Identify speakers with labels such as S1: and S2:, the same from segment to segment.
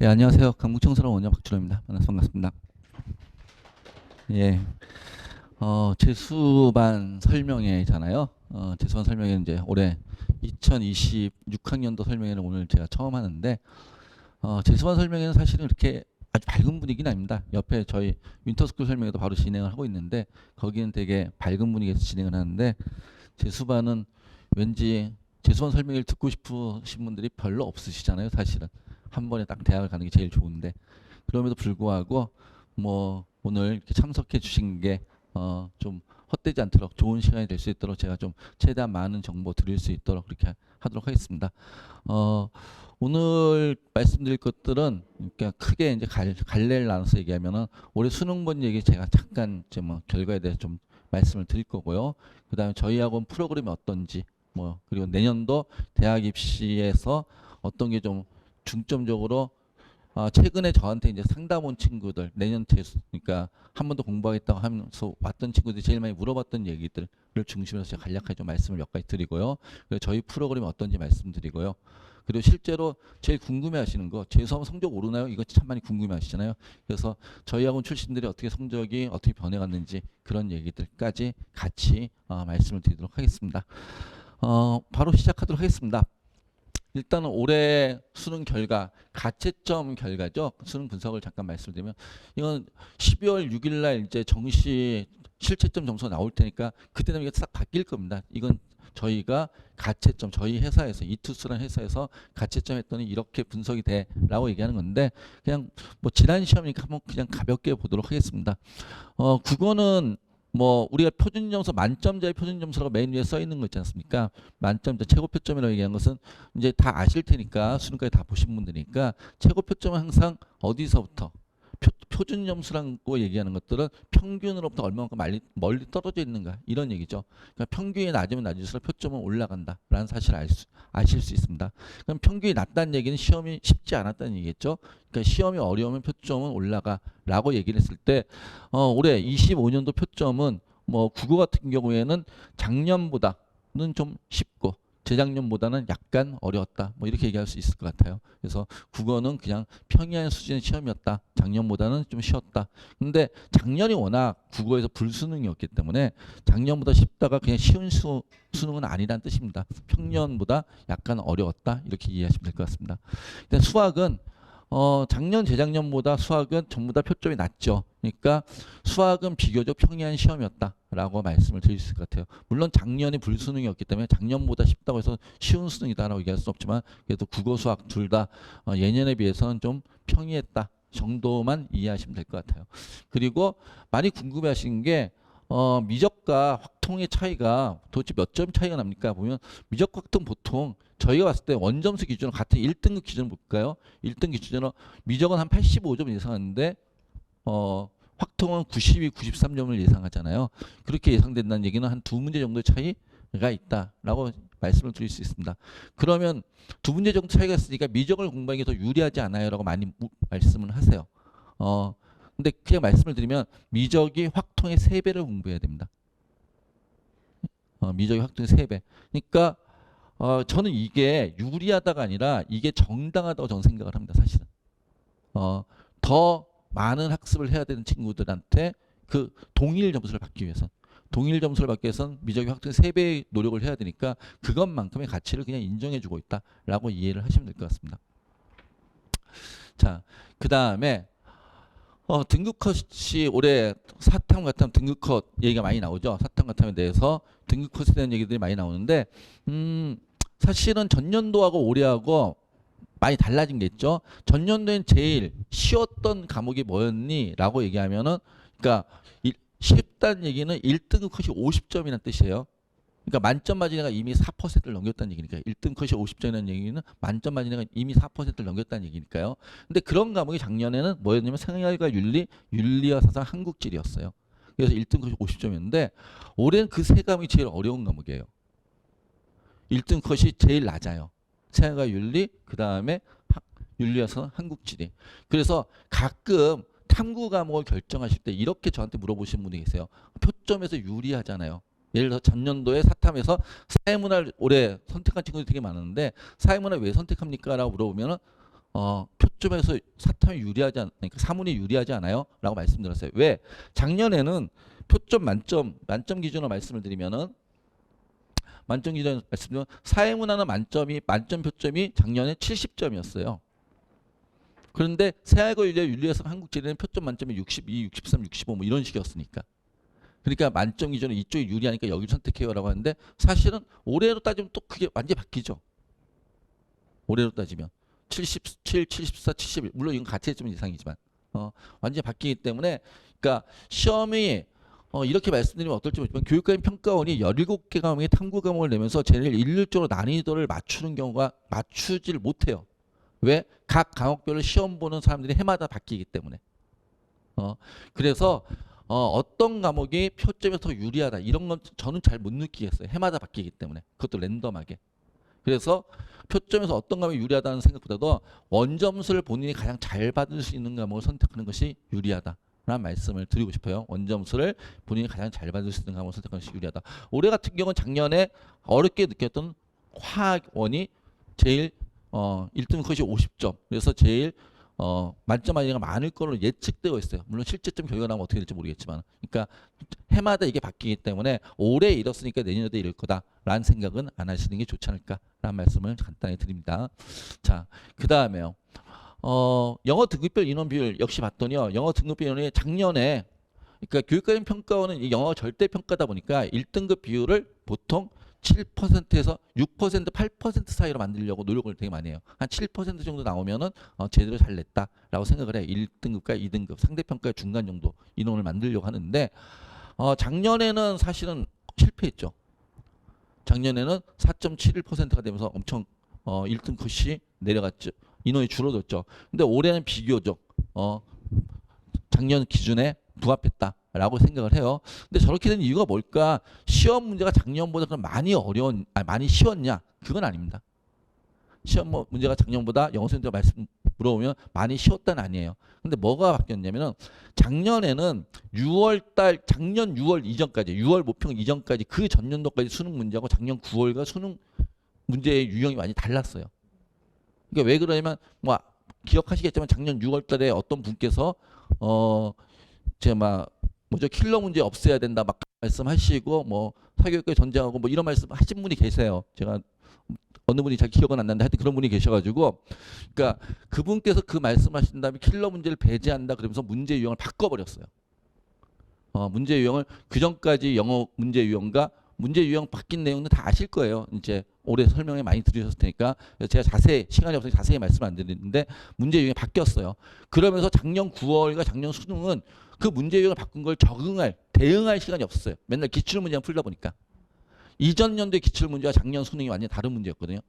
S1: 예, 안녕하세요. 강북청소년 원장 박준호입니다. 만나서 반갑습니다. 예, 재수반 설명회잖아요. 재수반 설명회 이제 올해 2026학년도 설명회는 오늘 제가 처음 하는데, 재수반 설명회는 사실은 이렇게 아주 밝은 분위기는 아닙니다. 옆에 저희 윈터스쿨 설명회도 바로 진행을 하고 있는데, 거기는 되게 밝은 분위기에서 진행을 하는데, 재수반은 왠지 재수반 설명회를 듣고 싶으신 분들이 별로 없으시잖아요. 사실은 한 번에 딱 대학을 가는 게 제일 좋은데, 그럼에도 불구하고 뭐 오늘 이렇게 참석해 주신 게 좀 헛되지 않도록 좋은 시간이 될 수 있도록 제가 좀 최대한 많은 정보 드릴 수 있도록 그렇게 하도록 하겠습니다. 어, 오늘 말씀드릴 것들은 그러니까 크게 이제 갈래를 나눠서 얘기하면은 올해 수능 본 얘기 제가 잠깐 뭐 결과에 대해서 좀 말씀을 드릴 거고요. 그다음에 저희 학원 프로그램이 어떤지 뭐 그리고 내년도 대학 입시에서 어떤 게 좀 중점적으로 최근에 저한테 이제 상담 온 친구들, 내년 재수, 그러니까 한 번 더 공부하겠다고 하면서 왔던 친구들이 제일 많이 물어봤던 얘기들을 중심으로 제가 간략하게 좀 말씀을 몇 가지 드리고요. 그리고 저희 프로그램이 어떤지 말씀드리고요. 그리고 실제로 제일 궁금해 하시는 거, 재수하면 성적 오르나요? 이거 참 많이 궁금해 하시잖아요. 그래서 저희 학원 출신들이 어떻게 성적이 어떻게 변해갔는지 그런 얘기들까지 같이 말씀을 드리도록 하겠습니다. 바로 시작하도록 하겠습니다. 일단은 올해 수능 결과 가채점 결과죠. 수능 분석을 잠깐 말씀드리면 이건 12월 6일 날 이제 정시 실채점 점수가 나올 테니까 그때 되면 이게 싹 바뀔 겁니다. 이건 저희가 가채점 저희 회사에서 이투스라는 회사에서 가채점 했더니 이렇게 분석이 돼라고 얘기하는 건데 그냥 뭐 지난 시험이니까 한번 그냥 가볍게 보도록 하겠습니다. 국어는 뭐 우리가 표준 점수 만점자의 표준 점수라고 맨 위에 써 있는 거 있지 않습니까? 만점자 최고 표점이라고 얘기한 것은 이제 다 아실 테니까 수능까지 다 보신 분들이니까 최고 표점은 항상 어디서부터 표준 점수라고 얘기하는 것들은 평균으로부터 얼마만큼 멀리 떨어져 있는가 이런 얘기죠. 그러니까 평균이 낮으면 낮을수록 표점은 올라간다라는 사실을 아실 수 있습니다. 그럼 평균이 낮다는 얘기는 시험이 쉽지 않았다는 얘기겠죠. 그러니까 시험이 어려우면 표점은 올라가라고 얘기를 했을 때 올해 25년도 표점은 뭐 국어 같은 경우에는 작년보다는 좀 쉽고 재작년보다는 약간 어려웠다. 뭐 이렇게 얘기할 수 있을 것 같아요. 그래서 국어는 그냥 평이한 수준의 시험이었다. 작년보다는 좀 쉬웠다. 근데 작년이 워낙 국어에서 불수능이었기 때문에 작년보다 쉽다가 그냥 쉬운 수능은 아니란 뜻입니다. 평년보다 약간 어려웠다. 이렇게 이해하시면 될 것 같습니다. 근데 수학은 작년 재작년보다 수학은 전부 다 표점이 낮죠. 그러니까 수학은 비교적 평이한 시험이었다라고 말씀을 드릴 수 있을 것 같아요. 물론 작년이 불수능이었기 때문에 작년보다 쉽다고 해서 쉬운 수능이다라고 얘기할 수는 없지만 그래도 국어 수학 둘 다 예년에 비해서는 좀 평이했다 정도만 이해하시면 될 것 같아요. 그리고 많이 궁금해하시는 게 미적과 확통의 차이가 도대체 몇 점 차이가 납니까? 보면 미적 확통 보통 저희가 봤을 때 원점수 기준으로 같은 1등급 기준으로 볼까요? 1등 기준으로 미적은 한 85점 예상하는데 확통은 92, 93점을 예상하잖아요. 그렇게 예상된다는 얘기는 한 두 문제 정도의 차이가 있다라고 말씀을 드릴 수 있습니다. 그러면 두 문제 정도 차이가 있으니까 미적을 공부하는 게 더 유리하지 않아요?라고 많이 말씀을 하세요. 근데 그냥 말씀을 드리면 미적이 확통의 3배를 공부해야 됩니다. 미적이 확통의 3배. 그러니까 저는 이게 유리하다가 아니라 이게 정당하다고 저는 생각을 합니다. 사실은. 더 많은 학습을 해야 되는 친구들한테 그 동일 점수를 받기 위해선 동일 점수를 받기 위해선 미적이 확통의 3배의 노력을 해야 되니까 그것만큼의 가치를 그냥 인정해주고 있다라고 이해를 하시면 될 것 같습니다. 자, 그 다음에 등급 컷이 올해 사탐 같은 등급 컷 얘기가 많이 나오죠. 사탐 같음에 대해서 등급 컷에 대한 얘기들이 많이 나오는데 사실은 전년도하고 올해하고 많이 달라진 게 있죠. 전년도엔 제일 쉬웠던 과목이 뭐였니? 라고 얘기하면은 그러니까 쉽다는 얘기는 1등급 컷이 50점이라는 뜻이에요. 그러니까 만점 맞은 애가 이미 4%를 넘겼다는 얘기니까요. 1등 컷이 50점이라는 얘기는 만점 맞은 애가 이미 4%를 넘겼다는 얘기니까요. 근데 그런 과목이 작년에는 뭐였냐면 생활과 윤리, 윤리와 사상, 한국지리였어요. 그래서 1등 컷이 50점이었는데 올해는 그 세 과목이 제일 어려운 과목이에요. 1등 컷이 제일 낮아요. 생활과 윤리, 그 다음에 윤리와 사상, 한국지리. 그래서 가끔 탐구 과목을 결정하실 때 이렇게 저한테 물어보시는 분이 계세요. 표점에서 유리하잖아요. 예를 들어 전년도에 사탐에서 사회문화를 올해 선택한 친구들이 되게 많은데 사회문화 왜 선택합니까? 라고 물어보면 표점에서 사탐이 유리하지 않으니까 사문이 유리하지 않아요? 라고 말씀드렸어요. 왜? 작년에는 표점 만점 기준으로 말씀을 드리면은 만점 기준으로 말씀드리면 사회문화는 만점 표점이 작년에 70점이었어요. 그런데 세학과 유재 윤리에서 한국 지리는 표점 만점이 62, 63, 65 뭐 이런 식이었으니까. 그러니까 만점 기준으로 이쪽이 유리하니까 여기를 선택해요라고 하는데 사실은 올해로 따지면 또 그게 완전히 바뀌죠. 올해로 따지면 77, 74, 71 물론 이건 가치점 이상이지만 완전히 바뀌기 때문에 그러니까 시험이 이렇게 말씀드리면 어떨지 모르지만 교육과정 평가원이 17개 과목의 탐구 과목을 내면서 쟤네를 일률적으로 난이도를 맞추는 경우가 맞추질 못해요. 왜? 각 과목별로 시험 보는 사람들이 해마다 바뀌기 때문에. 그래서 어떤 과목이 표점이 더 유리하다 이런 건 저는 잘 못 느끼겠어요. 해마다 바뀌기 때문에. 그것도 랜덤하게. 그래서 표점에서 어떤 과목이 유리하다는 생각보다도 원점수를 본인이 가장 잘 받을 수 있는 과목을 선택하는 것이 유리하다라는 말씀을 드리고 싶어요. 원점수를 본인이 가장 잘 받을 수 있는 과목을 선택하는 것이 유리하다. 올해 같은 경우는 작년에 어렵게 느꼈던 화학원이 제일 1등 컷이 50점. 그래서 제일 만점 아이가 많을 걸로 예측되어 있어요. 물론 실제점 결과가 나오면 어떻게 될지 모르겠지만. 그러니까 해마다 이게 바뀌기 때문에 올해 이렇으니까 내년에도 이럴 거다라는 생각은 안 하시는 게 좋지 않을까라는 말씀을 간단히 드립니다. 자, 그 다음에요. 영어 등급별 인원 비율 역시 봤더니요. 영어 등급별 인원이 작년에 그러니까 교육과정 평가원은 이 영어 절대 평가다 보니까 1등급 비율을 보통 7%에서 6%, 8% 사이로 만들려고 노력을 되게 많이 해요. 한 7% 정도 나오면은 제대로 잘 냈다라고 생각을 해요. 1등급과 2등급 상대평가의 중간 정도 인원을 만들려고 하는데 작년에는 사실은 실패했죠. 작년에는 4.71%가 되면서 엄청 1등 컷이 내려갔죠. 인원이 줄어들었죠. 근데 올해는 비교적 작년 기준에 부합했다라고 생각을 해요. 근데 저렇게 된 이유가 뭘까? 시험 문제가 작년보다 그럼 많이 많이 쉬웠냐? 그건 아닙니다. 시험 문제가 작년보다 영어 선생님들 말씀 물어보면 많이 쉬웠다는 아니에요. 근데 뭐가 바뀌었냐면은 작년에는 작년 6월 이전까지 6월 모평 이전까지 그 전년도까지 수능 문제하고 작년 9월과 수능 문제의 유형이 많이 달랐어요. 그러니까 왜 그러냐면 뭐 기억하시겠지만 작년 6월 달에 어떤 분께서 제가 뭐죠 킬러 문제 없애야 된다 막 말씀하시고 뭐 사교육계 전쟁하고 뭐 이런 말씀 하신 분이 계세요. 제가 어느 분이 잘 기억은 안 나는데 하여튼 그런 분이 계셔가지고 그러니까 그분께서 그 말씀하신 다음에 킬러 문제를 배제한다 그러면서 문제 유형을 바꿔버렸어요. 문제 유형을 그 전까지 영어 문제 유형과 문제 유형 바뀐 내용은 다 아실 거예요. 이제 올해 설명에 많이 들으셨을 테니까 제가 시간이 없어서 자세히 말씀 안 드리는데 문제 유형이 바뀌었어요. 그러면서 작년 9월과 작년 수능은 그 문제 유형을 바꾼 걸 대응할 시간이 없었어요. 맨날 기출 문제만 풀다 보니까. 이전 연도의 기출 문제와 작년 수능이 완전히 다른 문제였거든요.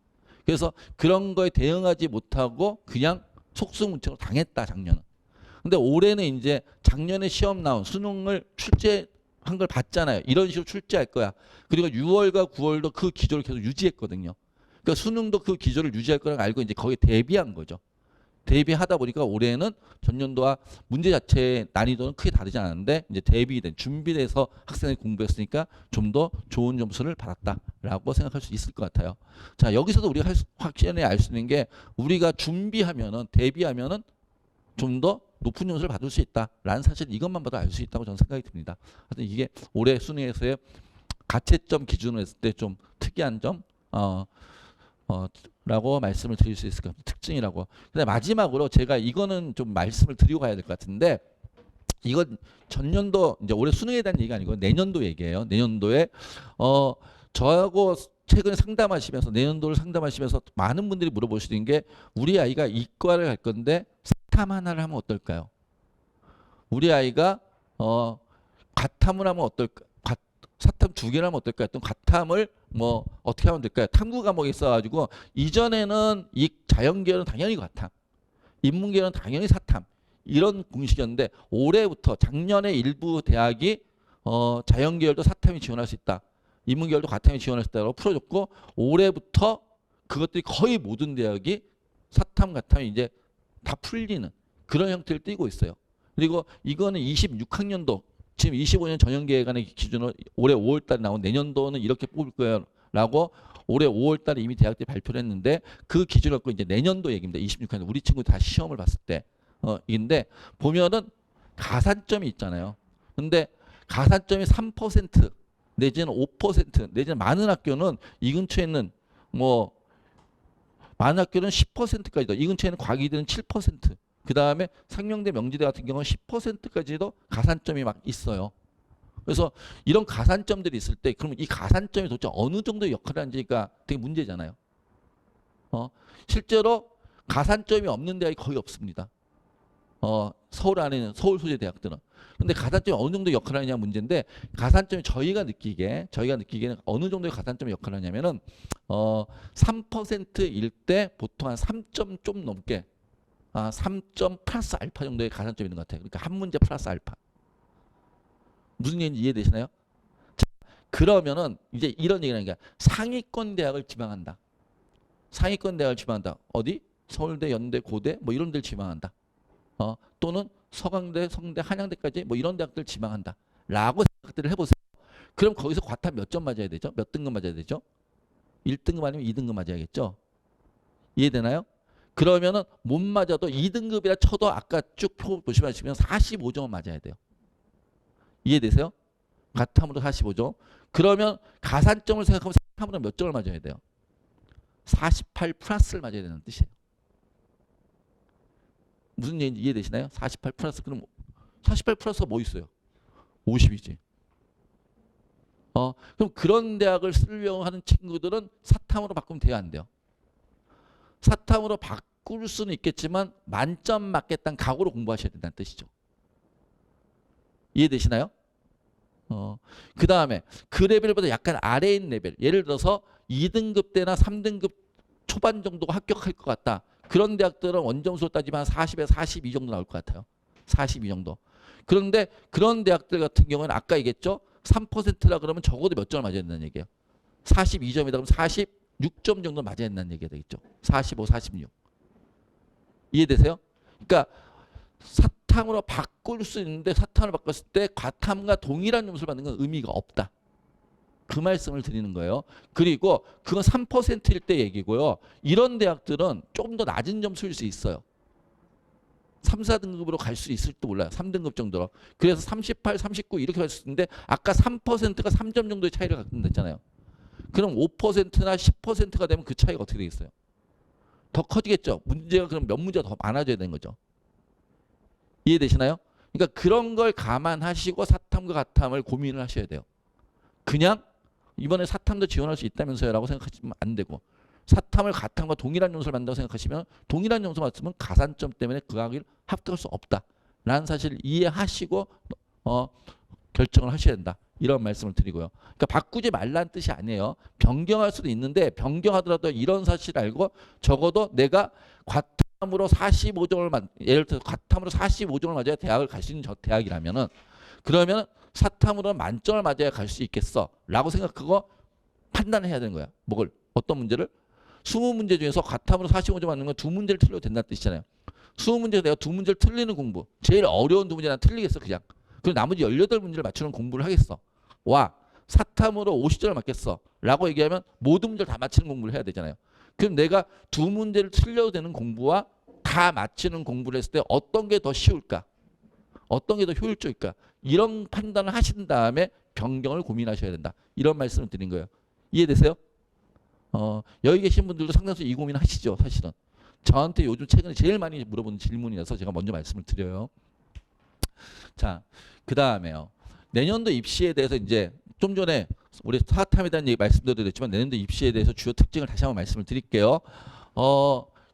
S1: 그래서 그런 거에 대응하지 못하고 그냥 속수무책으로 당했다 작년은. 근데 올해는 이제 작년에 시험 나온 수능을 출제한 걸 봤잖아요. 이런 식으로 출제할 거야. 그리고 6월과 9월도 그 기조를 계속 유지했거든요. 그러니까 수능도 그 기조를 유지할 거라고 알고 이제 거기에 대비한 거죠. 대비하다 보니까 올해는 전년도와 문제 자체의 난이도는 크게 다르지 않은데 이제 준비돼서 학생이 공부했으니까 좀 더 좋은 점수를 받았다라고 생각할 수 있을 것 같아요. 자, 여기서도 우리가 확실히 알 수 있는 게 우리가 대비하면은 좀 더 높은 점수를 받을 수 있다라는 사실 이것만 봐도 알 수 있다고 저는 생각이 듭니다. 하여튼 이게 올해 수능에서의 가채점 기준으로 했을 때 좀 특이한 점, 라고 말씀을 드릴 수 있을 것 같아요. 특징이라고. 근데 마지막으로 제가 이거는 좀 말씀을 드리고 가야 될 것 같은데 이건 전년도 이제 올해 수능에 대한 얘기가 아니고 내년도 얘기예요. 내년도에 저하고 최근에 내년도를 상담하시면서 많은 분들이 물어보시는 게 우리 아이가 이과를 갈 건데 사탐 하나를 하면 어떨까요? 우리 아이가 과탐을 하면 어떨까? 사탐 2개를 하면 어떨까요? 어떤 과탐을 뭐 어떻게 하면 될까요? 탐구 과목이 있어가지고 이전에는 이 자연계열은 당연히 과탐, 인문계열은 당연히 사탐 이런 공식이었는데 올해부터 작년에 일부 대학이 자연계열도 사탐이 지원할 수 있다, 인문계열도 과탐이 지원할 수 있다고 풀어줬고 올해부터 그것들이 거의 모든 대학이 사탐, 과탐이 이제 다 풀리는 그런 형태를 띠고 있어요. 그리고 이거는 26학년도 지금 25년 전형계획안의 기준으로 올해 5월달에 나온 내년도는 이렇게 뽑을 거예요 라고 올해 5월 달에 이미 대학들이 발표를 했는데 그 기준을 갖고 이제 내년도 얘기입니다. 26학년 우리 친구 다 시험을 봤을 때 인데 보면은 가산점이 있잖아요. 근데 가산점이 3% 내지는 5% 내지는 많은 학교는 이 근처에 있는 뭐 많은 학교는 10%까지도 이 근처에 있는 과기들은 7%. 그 다음에 상명대 명지대 같은 경우는 10%까지도 가산점이 막 있어요. 그래서 이런 가산점들이 있을 때 그러면 이 가산점이 도대체 어느 정도의 역할을 하는지가 되게 문제잖아요. 실제로 가산점이 없는 대학이 거의 없습니다. 서울 안에는 서울 소재 대학들은. 근데 가산점이 어느 정도 역할을 하느냐 문제인데 가산점이 저희가 느끼기에는 어느 정도의 가산점이 역할을 하냐면은 3%일 때 보통 한 3점 좀 넘게 3점 플러스 알파 정도의 가산점이 있는 것 같아요. 그러니까 한 문제 플러스 알파. 무슨 얘기인지 이해되시나요? 자, 그러면은 이제 이런 얘기를 하는 게 상위권 대학을 지망한다. 상위권 대학을 지망한다. 어디? 서울대, 연대, 고대 뭐 이런 데를 지망한다. 또는 서강대, 성대, 한양대까지 뭐 이런 대학들 지망한다. 라고 생각들을 해보세요. 그럼 거기서 과탐 몇 점 맞아야 되죠? 몇 등급 맞아야 되죠? 1등급 아니면 2등급 맞아야겠죠? 이해되나요? 그러면은 못 맞아도 2등급이라 쳐도 아까 쭉 표 보시면 45점은 맞아야 돼요. 이해되세요? 과탐으로 45점. 그러면 가산점을 생각하면 사탐으로 몇 점을 맞아야 돼요? 48 플러스를 맞아야 되는 뜻이에요. 무슨 얘기인지 이해되시나요? 48 플러스 그럼 48 플러스가 뭐 있어요? 50이지. 그럼 그런 대학을 쓰려고 하는 친구들은 사탐으로 바꾸면 돼요, 안 돼요? 사탐으로 바꿀 수는 있겠지만 만점 맞겠다는 각오로 공부하셔야 된다는 뜻이죠. 이해되시나요? 그 다음에 그 레벨보다 약간 아래에 있는 레벨. 예를 들어서 2등급 때나 3등급 초반 정도가 합격할 것 같다. 그런 대학들은 원점수로 따지면 40에서 42 정도 나올 것 같아요. 42 정도. 그런데 그런 대학들 같은 경우는 아까 얘기했죠. 3%라 그러면 적어도 몇 점을 맞아야 된다는 얘기예요. 42점이다 그러면 46점 정도 맞아야 된다는 얘기가 되겠죠. 45, 46. 이해되세요? 그러니까 사탐으로 바꿀 수 있는데 사탐을 바꿨을 때 과탐과 동일한 점수를 받는 건 의미가 없다. 그 말씀을 드리는 거예요. 그리고 그건 3%일 때 얘기고요. 이런 대학들은 조금 더 낮은 점수일 수 있어요. 3, 4등급으로 갈 수 있을지도 몰라요. 3등급 정도로. 그래서 38, 39 이렇게 갈 수 있는데 아까 3%가 3점 정도의 차이를 갖는다 했잖아요. 그럼 5%나 10%가 되면 그 차이가 어떻게 되겠어요? 더 커지겠죠. 문제가 그럼 몇 문제가 더 많아져야 되는 거죠. 이해되시나요? 그러니까 그런 걸 감안하시고 사탐과 가탐을 고민을 하셔야 돼요. 그냥 이번에 사탐도 지원할 수 있다면서요 라고 생각하시면 안 되고 사탐을 가탐과 동일한 점수를 받는다고 생각하시면 동일한 점수 맞으면 가산점 때문에 그 학위를 합격할 수 없다라는 사실을 이해하시고 결정을 하셔야 된다. 이런 말씀을 드리고요. 그러니까 바꾸지 말라는 뜻이 아니에요. 변경할 수도 있는데 변경하더라도 이런 사실을 알고 적어도 내가 과탐으로 45점을 예를 들어 과탐으로 45점을 맞아야 대학을 갈 수 있는 저 대학이라면은 그러면 사탐으로 만점을 맞아야 갈 수 있겠어 라고 생각하고 판단을 해야 되는 거야. 뭘? 어떤 문제를? 20문제 중에서 과탐으로 45점 맞는 건 2문제를 틀려도 된다는 뜻이잖아요. 20문제에서 내가 2문제를 틀리는 공부 제일 어려운 2문제 난 틀리겠어 그냥. 그리고 나머지 18문제를 맞추는 공부를 하겠어. 와 사탐으로 50점을 맞겠어 라고 얘기하면 모든 문제를 다 맞히는 공부를 해야 되잖아요. 그럼 내가 2문제를 틀려도 되는 공부와 다 맞히는 공부를 했을 때 어떤 게 더 쉬울까? 어떤 게 더 효율적일까? 이런 판단을 하신 다음에 변경을 고민하셔야 된다. 이런 말씀을 드린 거예요. 이해되세요? 여기 계신 분들도 상당수 이 고민 하시죠. 사실은. 저한테 요즘 최근에 제일 많이 물어보는 질문이라서 제가 먼저 말씀을 드려요. 자, 그 다음에요. 내년도 입시에 대해서 이제 좀 전에 우리 사탐에 대한 얘기 말씀드렸지만 내년도 입시에 대해서 주요 특징을 다시 한번 말씀을 드릴게요.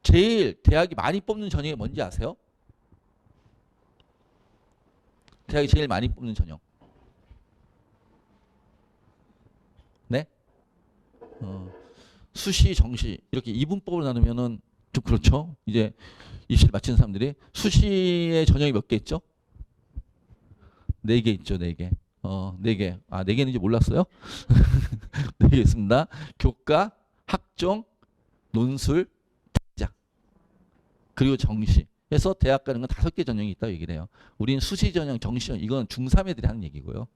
S1: 제일 대학이 많이 뽑는 전형이 뭔지 아세요? 대학이 제일 많이 뽑는 전형. 네? 수시, 정시 이렇게 이분법으로 나누면은 좀 그렇죠. 이제 입시를 마치는 사람들이 수시의 전형이 몇 개 있죠? 4개 있죠, 4개. 4개. 아, 4개는 이제 몰랐어요? 4개 있습니다. 교과, 학종, 논술, 특작. 그리고 정시. 해서 대학 가는 건 5개 전형이 있다고 얘기를 해요. 우리는 수시 전형, 정시 전형 이건 중3 애들이 하는 얘기고요.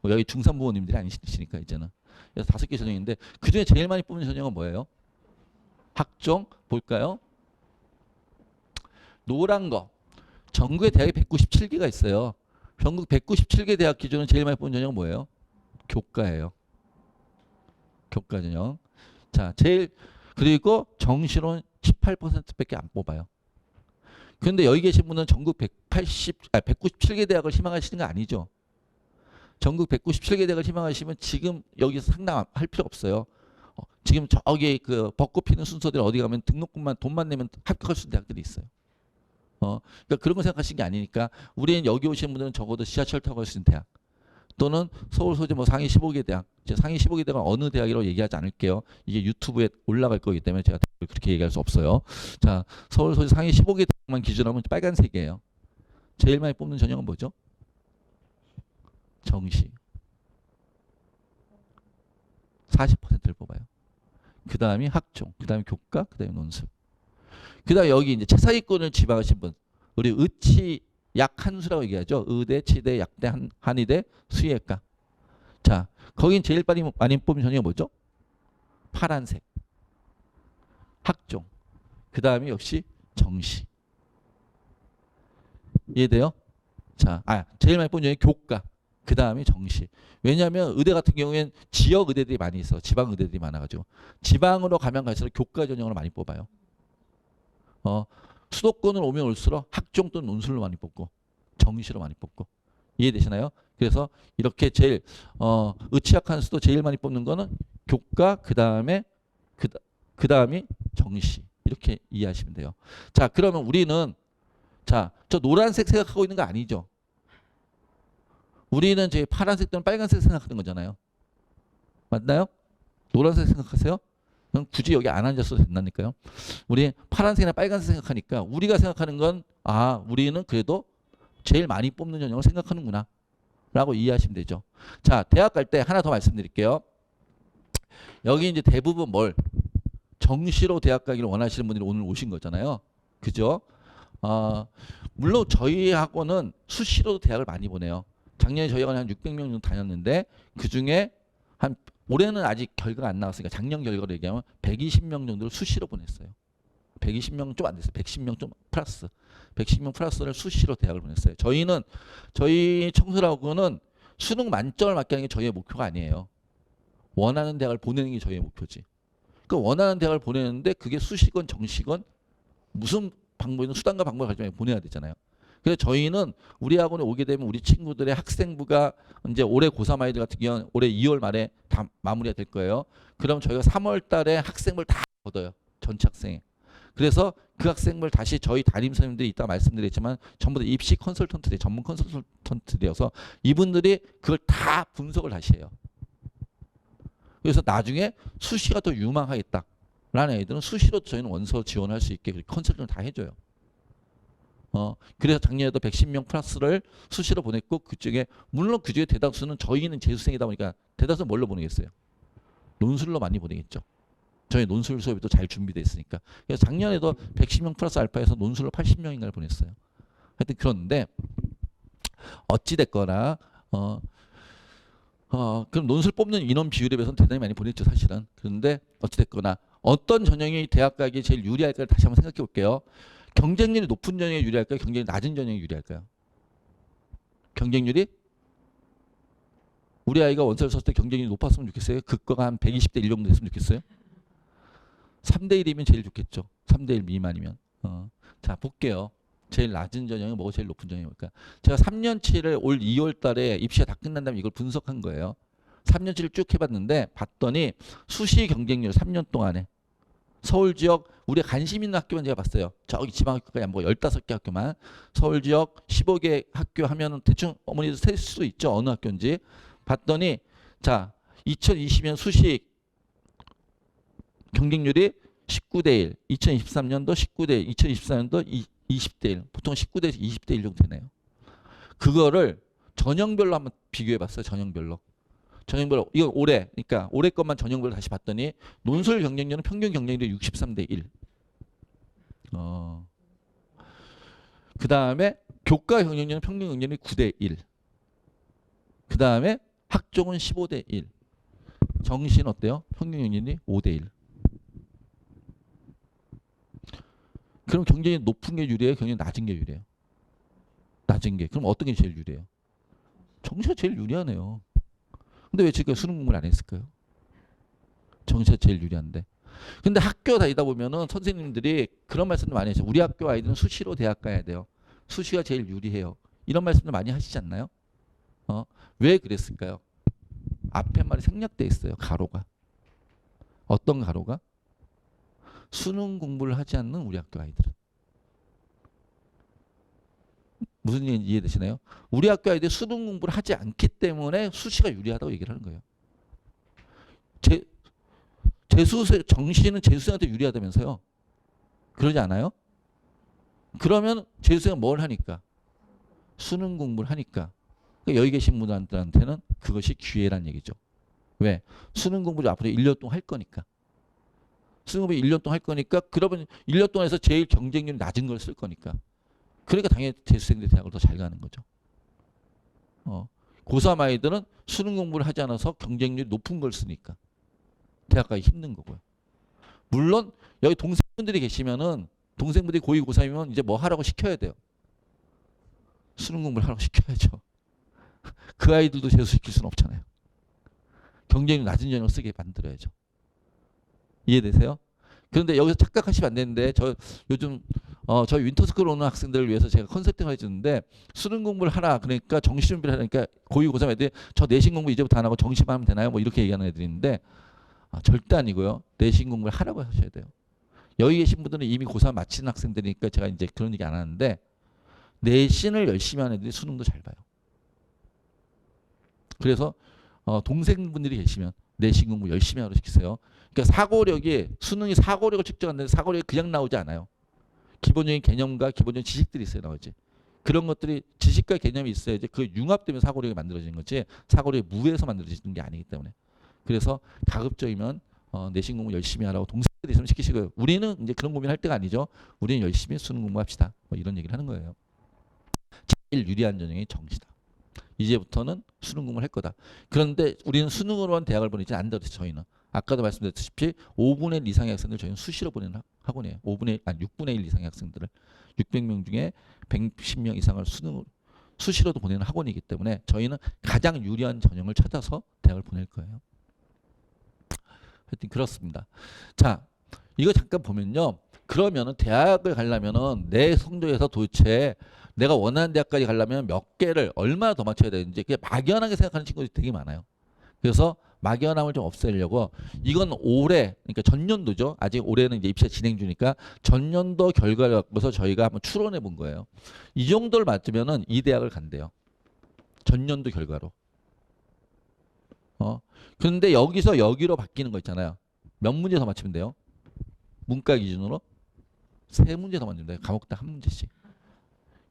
S1: 뭐 여기 중3 부모님들이 아니시니까 이제는. 그래서 5개 전형인데 그중에 제일 많이 뽑는 전형은 뭐예요? 학종 볼까요? 노란 거. 전국에 대학이 197개가 있어요. 전국 197개 대학 기준으로 제일 많이 뽑는 전형은 뭐예요? 교과예요. 교과 전형. 자, 그리고 정시론 18%밖에 안 뽑아요. 그런데 여기 계신 분은 전국 197개 대학을 희망하시는 거 아니죠? 전국 197개 대학을 희망하시면 지금 여기서 상담할 필요 없어요. 지금 저기 그 벚꽃 피는 순서대로 어디 가면 등록금만 돈만 내면 합격할 수 있는 대학들이 있어요. 그러니까 그런 거 생각하시는 게 아니니까 우리는 여기 오시는 분들은 적어도 지하철 타고 갈 수 있는 대학 또는 서울 소재 뭐 상위 15개 대학, 상위 15개 대학은 어느 대학이라고 얘기하지 않을게요. 이게 유튜브에 올라갈 거기 때문에 제가 그렇게 얘기할 수 없어요. 자, 서울 소재 상위 15개 대학만 기준으로 하면 빨간색이에요. 제일 많이 뽑는 전형은 뭐죠? 정시. 40%를 뽑아요. 그 다음이 학종, 그 다음에 교과, 그 다음에 논술. 그 다음에 여기 이제 최상위권을 지방하신 분. 우리 의치 약한수라고 얘기하죠. 의대, 치대, 약대, 한의대, 수의학과. 자, 거긴 제일 많이 뽑는 전형이 뭐죠? 파란색. 학종. 그 다음에 역시 정시. 이해돼요? 자, 제일 많이 뽑는 전형이 교과. 그 다음에 정시. 왜냐하면 의대 같은 경우에는 지역 의대들이 많이 있어. 지방 의대들이 많아가지고. 지방으로 가면 갈수록 교과 전형으로 많이 뽑아요. 수도권을 오면 올수록 학종 또는 논술로 많이 뽑고 정시로 많이 뽑고. 이해되시나요? 그래서 이렇게 제일 의치약한 수도 제일 많이 뽑는 거는 교과 그 다음에 그 다음이 정시. 이렇게 이해하시면 돼요. 자, 그러면 우리는 저 노란색 생각하고 있는 거 아니죠? 우리는 제 파란색 또는 빨간색 생각하는 거잖아요. 맞나요? 노란색 생각하세요? 그럼 굳이 여기 안 앉았어도 된다니까요. 우리 파란색이나 빨간색 생각하니까 우리가 생각하는 건 우리는 그래도 제일 많이 뽑는 전형을 생각하는구나 라고 이해하시면 되죠. 자, 대학 갈 때 하나 더 말씀드릴게요. 여기 이제 대부분 정시로 대학 가기를 원하시는 분들이 오늘 오신 거잖아요. 그죠? 물론 저희 학원은 수시로도 대학을 많이 보내요. 작년에 저희 학원에 한 600명 정도 다녔는데 그중에 올해는 아직 결과가 안 나왔으니까 작년 결과로 얘기하면 120명 정도를 수시로 보냈어요. 120명 좀 안 됐어요. 110명 좀 플러스. 110명 플러스를 수시로 대학을 보냈어요. 저희 청소학원은 수능 만점을 맞게 하는 게 저희의 목표가 아니에요. 원하는 대학을 보내는 게 저희의 목표지. 그 원하는 대학을 보내는데 그게 수시건 정시건 무슨 방법이든 수단과 방법을 가지고 보내야 되잖아요. 그래서 저희는 우리 학원에 오게 되면 우리 친구들의 학생부가 이제 올해 고3 아이들 같은 경우는 올해 2월 말에 다 마무리가 될 거예요. 그럼 저희가 3월 달에 학생부를 다 걷어요. 전체 학생에. 그래서 그 학생부를 다시 저희 담임 선생님들이 이따 말씀드렸지만 전부 다 입시 컨설턴트들, 전문 컨설턴트들이어서 이분들이 그걸 다 분석을 다시 해요. 그래서 나중에 수시가 더 유망하겠다라는 애들은 수시로 저희는 원서 지원할 수 있게 컨설팅을 다 해줘요. 그래서 작년에도 110명 플러스를 수시로 보냈고 물론 그중에 대다수는 저희는 재수생이다 보니까 대다수는 뭘로 보내겠어요? 논술로 많이 보내겠죠. 저희 논술 수업이 또 잘 준비되어 있으니까. 그래서 작년에도 110명 플러스 알파에서 논술로 80명인가를 보냈어요. 하여튼 그런데 어찌됐거나 그럼 논술 뽑는 인원 비율에 비해서는 대단히 많이 보냈죠, 사실은. 그런데 어찌됐거나 어떤 전형이 대학 가기에 제일 유리할까를 다시 한번 생각해 볼게요. 경쟁률이 높은 전형이 유리할까요? 경쟁률이 낮은 전형이 유리할까요? 경쟁률이? 우리 아이가 원서를 썼을 때 경쟁률이 높았으면 좋겠어요? 극과가 한 120대 1 정도 됐으면 좋겠어요? 3대 1이면 제일 좋겠죠. 3대 1 미만이면. 자, 볼게요. 제일 낮은 전형이 뭐고 제일 높은 전형이 뭘까? 제가 3년치를 올 2월 달에 입시가 다 끝난 다음에 이걸 분석한 거예요. 3년치를 쭉 해봤는데 봤더니 수시 경쟁률 3년 동안에 서울 지역 우리가 관심 있는 학교만 제가 봤어요. 저기 지방학교까지 안 보고 15개 학교만. 서울 지역 15개 학교 하면은 대충 어머니도 셀 수도 있죠. 어느 학교인지. 봤더니 자 2020년 수시 경쟁률이 19대 1, 2023년도 19대 1, 2024년도 20대 1, 보통 19대 20대 1 정도 되네요. 그거를 전형별로 한번 비교해 봤어요. 전형별로. 이거 그러니까 올해 것만 전형별로 다시 봤더니 논술 경쟁률은 평균 경쟁률이 63대 1. 그 다음에 교과 경쟁률은 평균 경쟁률이 9대 1. 그 다음에 학종은 15대 1. 정시는 어때요? 평균 연륜이 5대 1. 그럼 경쟁이 높은 게 유리해요? 경쟁이 낮은 게 유리해요? 낮은 게. 그럼 어떤 게 제일 유리해요? 정시가 제일 유리하네요. 근데 왜 지금 수능 공부를 안 했을까요? 정시가 제일 유리한데. 근데 학교 다니다 보면은 선생님들이 그런 말씀도 많이 하죠. 우리 학교 아이들은 수시로 대학 가야 돼요. 수시가 제일 유리해요. 이런 말씀도 많이 하시지 않나요? 왜 그랬을까요? 앞에 말이 생략돼 있어요. 가로가. 어떤 가로가? 수능 공부를 하지 않는 우리 학교 아이들은. 무슨 얘기인지 이해되시나요? 우리 학교 아이들이 수능 공부를 하지 않기 때문에 수시가 유리하다고 얘기를 하는 거예요. 정시는 재수생한테 유리하다면서요? 그러지 않아요? 그러면 재수생은 뭘 하니까? 수능 공부를 하니까. 그러니까 여기 계신 분들한테는 그것이 기회란 얘기죠. 왜? 수능 공부를 앞으로 1년 동안 할 거니까. 수능 공부 1년 동안 할 거니까 그러면 1년 동안에서 제일 경쟁률이 낮은 걸 쓸 거니까. 그러니까 당연히 재수생들이 대학을 더 잘 가는 거죠. 고3 아이들은 수능 공부를 하지 않아서 경쟁률이 높은 걸 쓰니까 대학 가기 힘든 거고요. 물론 여기 동생분들이 계시면은 동생분들이 고2, 고3이면 이제 뭐 하라고 시켜야 돼요. 수능 공부를 하라고 시켜야죠. 그 아이들도 재수시킬 수는 없잖아요. 경쟁률 낮은 전형을 쓰게 만들어야죠. 이해되세요? 그런데 여기서 착각하시면 안 되는데 저 요즘 저희 윈터스쿨 오는 학생들을 위해서 제가 컨설팅을 해주는데 수능 공부를 하라 그러니까 정시 준비를 하니까 고2, 고3 애들이 저 내신 공부 이제부터 안 하고 정시만 하면 되나요? 뭐 이렇게 얘기하는 애들이 있는데 절대 아니고요. 내신 공부를 하라고 하셔야 돼요. 여기 계신 분들은 이미 고3 마치는 학생들이니까 제가 이제 그런 얘기 안 하는데 내신을 열심히 하는 애들이 수능도 잘 봐요. 그래서 동생분들이 계시면 내신 공부 열심히 하도록 시키세요. 그러니까 사고력이 수능이 사고력을 측정하는데 사고력이 그냥 나오지 않아요. 기본적인 개념과 기본적인 지식들이 있어야 나오지. 그런 것들이 지식과 개념이 있어야지 그 융합되면 사고력이 만들어지는 거지 사고력이 무에서 만들어지는 게 아니기 때문에. 그래서 가급적이면 내신 공부 열심히 하라고 동생들이 있으면 시키시고요. 우리는 이제 그런 고민할 때가 아니죠. 우리는 열심히 수능 공부합시다. 뭐 이런 얘기를 하는 거예요. 제일 유리한 전형이 정시다. 이제부터는 수능 공부를 할 거다. 그런데 우리는 수능으로만 대학을 보내지 않는다 그랬죠. 저희는. 아까도 말씀드렸다시피 5분의 1 이상의 학생들 저희는 수시로 보내는 학원이에요. 6분의 1 이상의 학생들을 600명 중에 110명 이상을 수시로도 보내는 학원이기 때문에 저희는 가장 유리한 전형을 찾아서 대학을 보낼 거예요. 하여튼 그렇습니다. 자, 이거 잠깐 보면요. 그러면은 대학을 가려면은 내 성적에서 도대체 내가 원하는 대학까지 가려면 몇 개를 얼마나 더 맞춰야 되는지 그게 막연하게 생각하는 친구들이 되게 많아요. 그래서 막연함을 좀 없애려고 이건 올해 그러니까 전년도죠. 아직 올해는 이제 입시가 진행 중이니까 전년도 결과를 갖고서 저희가 한번 추론해 본 거예요. 이 정도를 맞으면은 이 대학을 간대요. 전년도 결과로. 그런데 여기서 여기로 바뀌는 거 있잖아요. 몇 문제 더 맞추면 돼요? 문과 기준으로 3문제 더 맞추면 돼요. 과목당 1문제씩.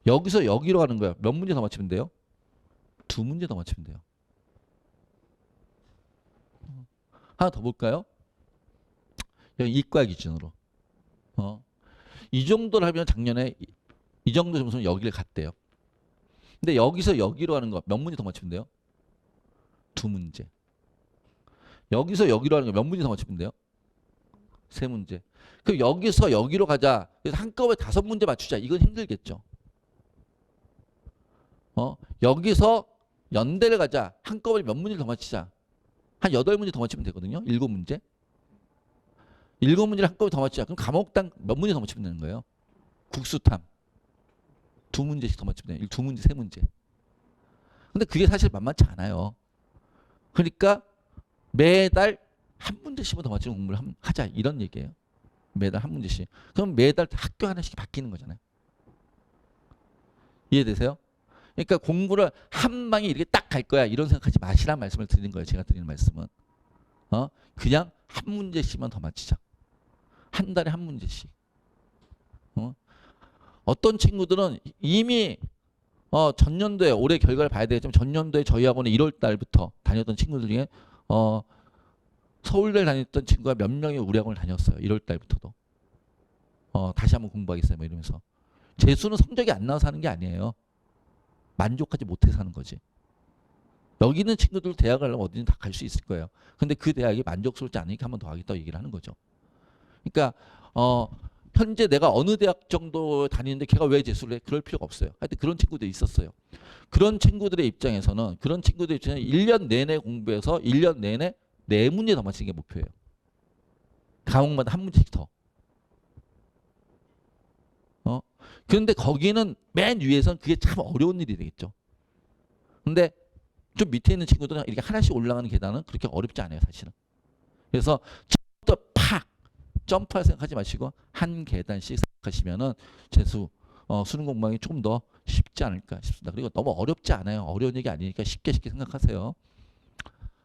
S1: 여기서 여기로 가는 거예요. 몇 문제 더 맞추면 돼요? 2문제 더 맞추면 돼요. 하나 더 볼까요? 여기 이과 기준으로. 이 정도를 하면 작년에 이 정도 점수는 여기를 갔대요. 근데 여기서 여기로 하는 거 몇 문제 더 맞추면 돼요? 2문제. 여기서 여기로 하는 거 몇 문제 더 맞추면 돼요? 3문제. 그럼 여기서 여기로 가자. 그래서 한꺼번에 5문제 맞추자. 이건 힘들겠죠. 여기서 연대를 가자. 한꺼번에 몇 문제를 더 맞추자. 한 8문제 더 맞추면 되거든요. 7문제. 7문제를 한꺼번에 더 맞추자. 그럼 과목당 몇 문제 더 맞추면 되는 거예요? 국수탐. 2문제씩 더 맞추면 돼요. 2문제, 3문제. 근데 그게 사실 만만치 않아요. 그러니까 매달 한 문제씩만 더 맞추는 공부를 하자. 이런 얘기예요. 매달 한 문제씩. 그럼 매달 학교 하나씩 바뀌는 거잖아요. 이해되세요? 그러니까 공부를 한 방에 이렇게 딱 갈 거야. 이런 생각하지 마시란 말씀을 드리는 거예요. 제가 드리는 말씀은. 그냥 한 문제씩만 더 맞추자. 한 달에 한 문제씩. 어떤 친구들은 이미 전년도에 올해 결과를 봐야 되겠지만 전년도에 저희 학원에 1월 달부터 다녔던 친구들 중에 서울대를 다녔던 친구가 몇 명이 우리 학원을 다녔어요. 1월 달부터도. 다시 한번 공부하겠어요. 뭐 이러면서. 재수는 성적이 안 나와서 하는 게 아니에요. 만족하지 못해서 하는 거지. 여기 있는 친구들 대학 가려면 어디든 다 갈 수 있을 거예요. 근데 그 대학이 만족스럽지 않으니까 한 번 더 하겠다고 얘기를 하는 거죠. 그러니까 현재 내가 어느 대학 정도 다니는데 걔가 왜 재수를 해? 그럴 필요가 없어요. 하여튼 그런 친구들이 있었어요. 그런 친구들의 입장에서는 1년 내내 공부해서 1년 내내 4문제 더 맞히는 게 목표예요. 과목마다 한 문제씩 더. 그런데 거기는 맨 위에선 그게 참 어려운 일이 되겠죠. 근데 좀 밑에 있는 친구들은 이렇게 하나씩 올라가는 계단은 그렇게 어렵지 않아요, 사실은. 그래서 처음부터 팍 점프할 생각하지 마시고 한 계단씩 생각하시면은 재수 수능 공부하기 조금 더 쉽지 않을까 싶습니다. 그리고 너무 어렵지 않아요. 어려운 얘기 아니니까 쉽게 생각하세요.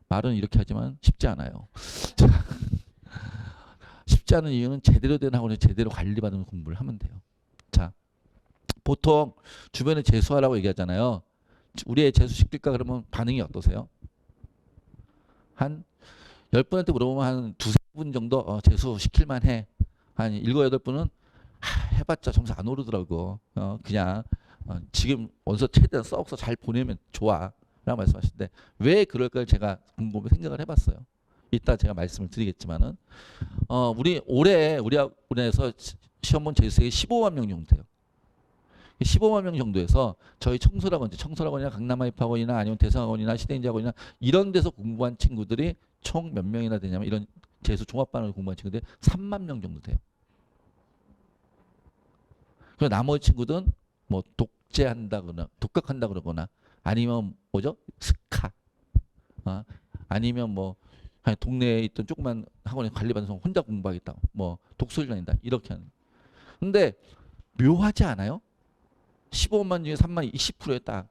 S1: 말은 이렇게 하지만 쉽지 않아요. 쉽지 않은 이유는 제대로 된 학원에 제대로 관리받은 공부를 하면 돼요. 자, 보통 주변에 재수하라고 얘기하잖아요. 우리 애 재수시킬까 그러면 반응이 어떠세요? 한 10분한테 물어보면 한 2~3분 정도 재수시킬만 해. 한 7~8분은 해봤자 점수 안 오르더라고. 그냥 지금 원서 최대한 써서 잘 보내면 좋아 라고 말씀하시는데 왜 그럴까 제가 곰곰이 생각을 해봤어요. 이따 제가 말씀을 드리겠지만은 올해 우리 학원에서 시험 본 재수생이 15만 명 정도 돼요. 15만 명 정도에서 저희 청소학원이나 강남아이파학원이나 아니면 대성학원이나 시대인지학원이나 이런 데서 공부한 친구들이 총 몇 명이나 되냐면 이런 재수 종합반을 공부한 친구들이 3만 명 정도 돼요. 그리고 나머지 친구들은 뭐 독학한다 그러거나 아니면 뭐죠? 스카 아니면 뭐 동네에 있던 조그만 학원에 관리받아서 혼자 공부하겠다. 뭐 독서실 다닌다. 이렇게 하는. 근데 묘하지 않아요? 15만 중에 3만이 20%에 딱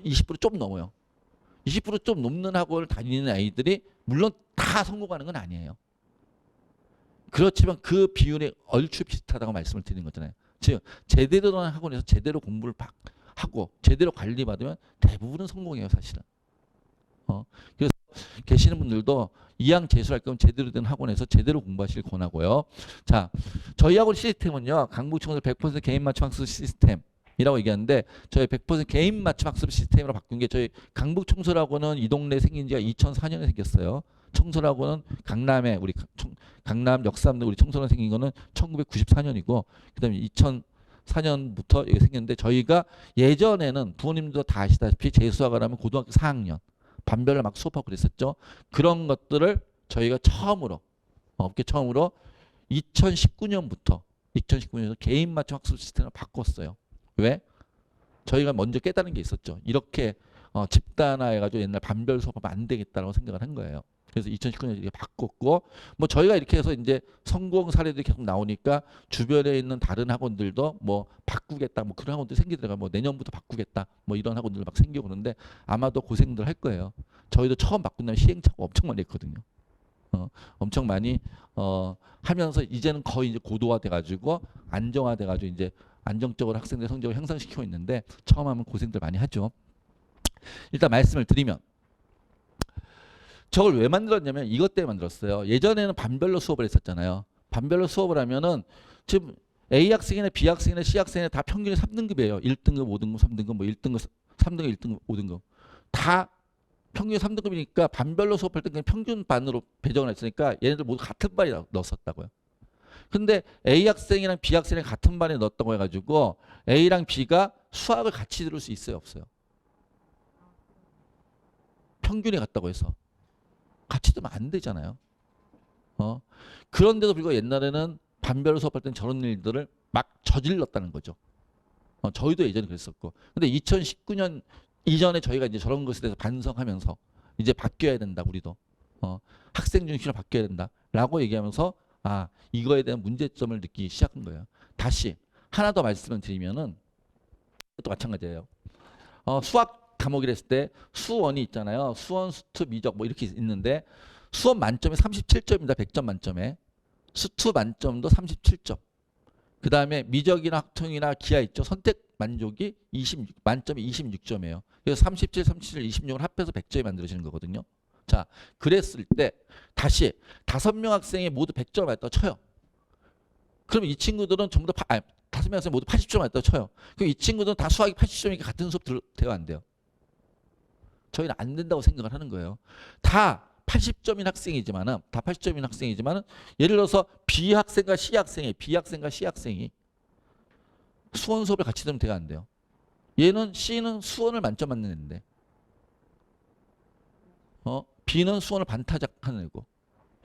S1: 20%좀 넘어요. 20%좀 넘는 학원을 다니는 아이들이 물론 다 성공하는 건 아니에요. 그렇지만 그 비율이 얼추 비슷하다고 말씀을 드리는 거잖아요. 즉 제대로 된 학원에서 제대로 공부를 하고 제대로 관리받으면 대부분은 성공해요, 사실은. 그래서 계시는 분들도 이왕 재수할 거면 제대로 된 학원에서 제대로 공부하시길 권하고요. 자, 저희 학원 시스템은요. 강북청소 100% 개인 맞춤 학습 시스템이라고 얘기하는데 저희 100% 개인 맞춤 학습 시스템으로 바꾼 게 저희 강북청소학원은 이 동네에 생긴 지가 2004년에 생겼어요. 청소학원은 강남에 우리 강남 역삼동 우리 청소년 생긴 거는 1994년이고 그다음에 2004년부터 이게 생겼는데 저희가 예전에는 부모님도 다 아시다시피 재수학을 하면 고등학교 4학년 반별로 막 수업하고 그랬었죠. 그런 것들을 저희가 업계 처음으로 2019년부터 개인 맞춤 학습 시스템을 바꿨어요. 왜? 저희가 먼저 깨달은 게 있었죠. 이렇게 집단화해가지고 옛날 반별 수업하면 안 되겠다라고 생각을 한 거예요. 그래서 2019년에 이렇게 바꿨고 뭐 저희가 이렇게 해서 이제 성공 사례들이 계속 나오니까 주변에 있는 다른 학원들도 뭐 바꾸겠다 뭐 그런 학원들이 생기더라고요. 뭐 내년부터 바꾸겠다 뭐 이런 학원들 막 생겨오는데 아마도 고생들 할 거예요. 저희도 처음 바꾼 다음에 시행착오 엄청 많이 했거든요. 엄청 많이 하면서 이제는 거의 이제 고도화돼 가지고 안정화돼 가지고 이제 안정적으로 학생들 성적을 향상시키고 있는데 처음 하면 고생들 많이 하죠. 일단 말씀을 드리면 저걸 왜 만들었냐면 이것 때문에 만들었어요. 예전에는 반별로 수업을 했었잖아요. 반별로 수업을 하면은 지금 A 학생이나 B 학생이나 C 학생이나 다 평균이 3등급이에요. 1등급, 5등급, 3등급, 뭐 1등급, 3등급, 1등급, 5등급. 다 평균이 3등급이니까 반별로 수업할 때 그냥 평균 반으로 배정을 했으니까 얘네들 모두 같은 반에 넣었었다고요. 근데 A 학생이랑 B 학생이랑 같은 반에 넣었다고 해가지고 A랑 B가 수학을 같이 들을 수 있어요, 없어요? 평균이 같다고 해서. 같이 두면 안 되잖아요. 그런데도 불구하고 옛날에는 반별로 수업할 때는 저런 일들을 막 저질렀다는 거죠. 저희도 예전에 그랬었고. 근데 2019년 이전에 저희가 이제 저런 것에 대해서 반성하면서 이제 바뀌어야 된다, 우리도. 학생 중심으로 바뀌어야 된다라고 얘기하면서 이거에 대한 문제점을 느끼기 시작한 거예요. 다시 하나 더 말씀을 드리면은 또 마찬가지예요. 수학 과목이라 했을 때 수원이 있잖아요. 수원, 수투, 미적 뭐 이렇게 있는데 수원 만점에 37점입니다. 100점 만점에. 수투 만점도 37점. 그 다음에 미적이나 학통이나 기하 있죠. 선택 만족이 만점이 26점이에요. 그래서 37, 37, 26을 합해서 100점이 만들어지는 거거든요. 자, 그랬을 때 다시 5명 학생이 모두 100점을 맞다고 쳐요. 그럼 이 친구들은 전부 다 5명 학생 모두 80점 맞다고 쳐요. 그럼 이 친구들은 다 수학이 80점이니까 같은 수업 돼요, 안 돼요? 저희는 안 된다고 생각을 하는 거예요. 다 80점인 학생이지만은 예를 들어서 B학생과 C학생이 수원 수업을 같이 들으면 돼야 안 돼요. 얘는 C는 수원을 만점 맞는 애인데 B는 수원을 반타작하는 애고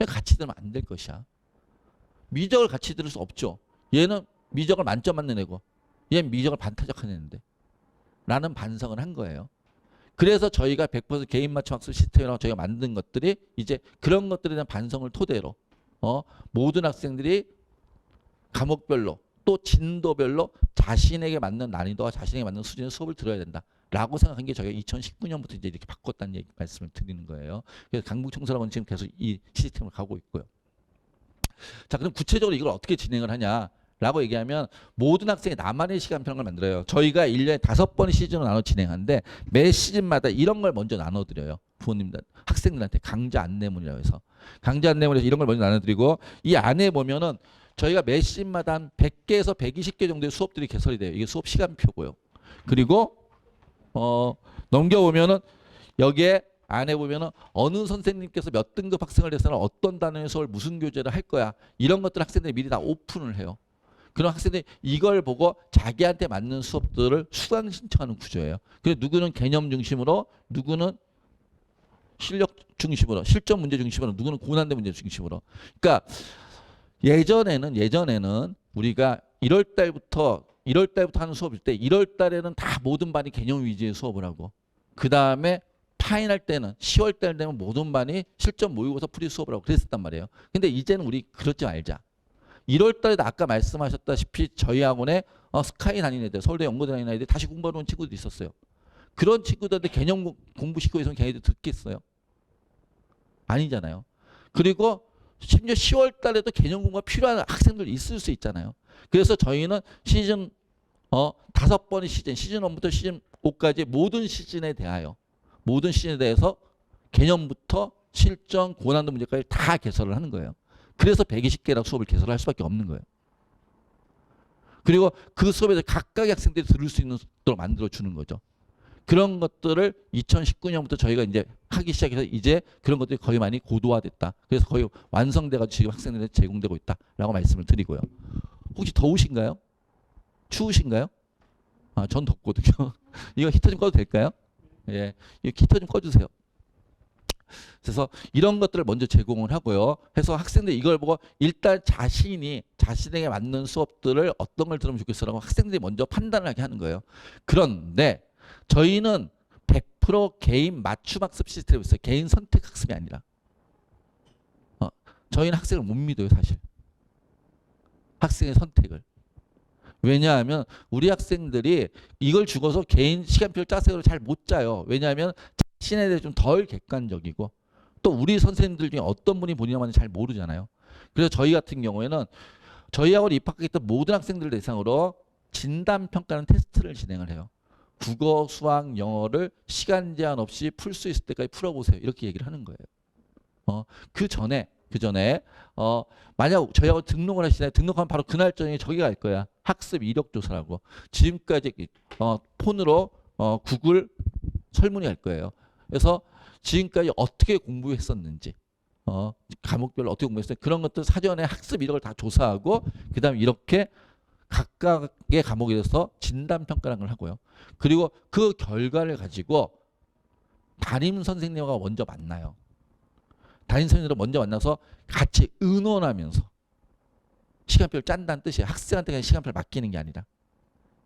S1: 같이 들으면 안 될 것이야. 미적을 같이 들을 수 없죠. 얘는 미적을 만점 맞는 애고 얘는 미적을 반타작하는 애인데 라는 반성을 한 거예요. 그래서 저희가 100% 개인 맞춤 학습 시스템이라고 저희가 만든 것들이 이제 그런 것들에 대한 반성을 토대로 모든 학생들이 과목별로 또 진도별로 자신에게 맞는 난이도와 자신에게 맞는 수준의 수업을 들어야 된다라고 생각한 게 저희가 2019년부터 이제 이렇게 바꿨다는 얘기 말씀을 드리는 거예요. 그래서 강북청소학원은 지금 계속 이 시스템을 가고 있고요. 자, 그럼 구체적으로 이걸 어떻게 진행을 하냐라고 얘기하면 모든 학생이 나만의 시간표를 만들어요. 저희가 1년에 5번의 시즌으로 나눠 진행하는데 매 시즌마다 이런 걸 먼저 나눠드려요. 부모님들, 학생들한테 강좌 안내문이라고 해서. 강좌 안내문에서 이런 걸 먼저 나눠드리고 이 안에 보면은 저희가 매 시즌마다 한 100개에서 120개 정도의 수업들이 개설이 돼요. 이게 수업 시간표고요. 그리고 넘겨보면은 여기에 안에 보면은 어느 선생님께서 몇 등급 학생을 대해서는 어떤 단원의 수업을 무슨 교재를 할 거야. 이런 것들 학생들이 미리 다 오픈을 해요. 그런 학생들이 이걸 보고 자기한테 맞는 수업들을 수강 신청하는 구조예요. 그래서 누구는 개념 중심으로, 누구는 실력 중심으로, 실전 문제 중심으로, 누구는 고난도 문제 중심으로. 그러니까 예전에는 우리가 1월 달부터 하는 수업일 때 1월 달에는 다 모든 반이 개념 위주의 수업을 하고 그 다음에 파인할 때는 10월 달 되면 모든 반이 실전 모의고사 풀이 수업을 하고 그랬었단 말이에요. 근데 이제는 우리 그러지 말자. 1월 달에도 아까 말씀하셨다시피 저희 학원에 스카이 다니는 애들, 서울대 연고대 다니는 애들 다시 공부하러 온 친구들이 있었어요. 그런 친구들한테 개념 공부시키고 있으면 걔네들 듣겠어요? 아니잖아요. 그리고 심지어 10월 달에도 개념 공부가 필요한 학생들 있을 수 있잖아요. 그래서 저희는 시즌 5번의 시즌 1부터 시즌 5까지 모든 시즌에 대해서 개념부터 실전, 고난도 문제까지 다 개설을 하는 거예요. 그래서 120개라고 수업을 개설할 수밖에 없는 거예요. 그리고 그 수업에서 각각의 학생들이 들을 수 있는 수업으로 만들어주는 거죠. 그런 것들을 2019년부터 저희가 이제 하기 시작해서 이제 그런 것들이 거의 많이 고도화됐다. 그래서 거의 완성돼가지고 지금 학생들한테 제공되고 있다라고 말씀을 드리고요. 혹시 더우신가요? 추우신가요? 전 덥거든요. 이거 히터 좀 꺼도 될까요? 예, 이 히터 좀 꺼주세요. 그래서 이런 것들을 먼저 제공을 하고요. 해서 학생들이 이걸 보고 일단 자신에게 맞는 수업들을 어떤 걸 들으면 좋겠어라고 학생들이 먼저 판단을 하게 하는 거예요. 그런데 저희는 100% 개인 맞춤 학습 시스템이 있어요. 개인 선택 학습이 아니라. 저희는 학생을 못 믿어요, 사실. 학생의 선택을. 왜냐하면 우리 학생들이 이걸 주고서 개인 시간표를 짜서 잘 못 짜요. 왜냐하면 자신에 대해 좀 덜 객관적이고 또 우리 선생님들 중에 어떤 분이 본인만을 잘 모르잖아요. 그래서 저희 같은 경우에는 저희 학원에 입학했던 모든 학생들을 대상으로 진단평가는 테스트를 진행을 해요. 국어, 수학, 영어를 시간 제한 없이 풀 수 있을 때까지 풀어보세요. 이렇게 얘기를 하는 거예요. 그 전에 만약 저희하고 등록을 하시나요? 등록하면 바로 그날 저녁에 저기 갈 거야. 학습 이력 조사라고. 지금까지 폰으로 구글 설문이 갈 거예요. 그래서 지금까지 어떻게 공부했었는지 과목별로 어떻게 공부했어요. 그런 것들 사전에 학습 이력을 다 조사하고 그 다음에 이렇게 각각의 과목에 대해서 진단평가라는 걸 하고요. 그리고 그 결과를 가지고 담임 선생님과 먼저 만나요. 담임 선생님과 먼저 만나서 같이 의논하면서 시간표를 짠다는 뜻이에요. 학생한테 그냥 시간표를 맡기는 게 아니라.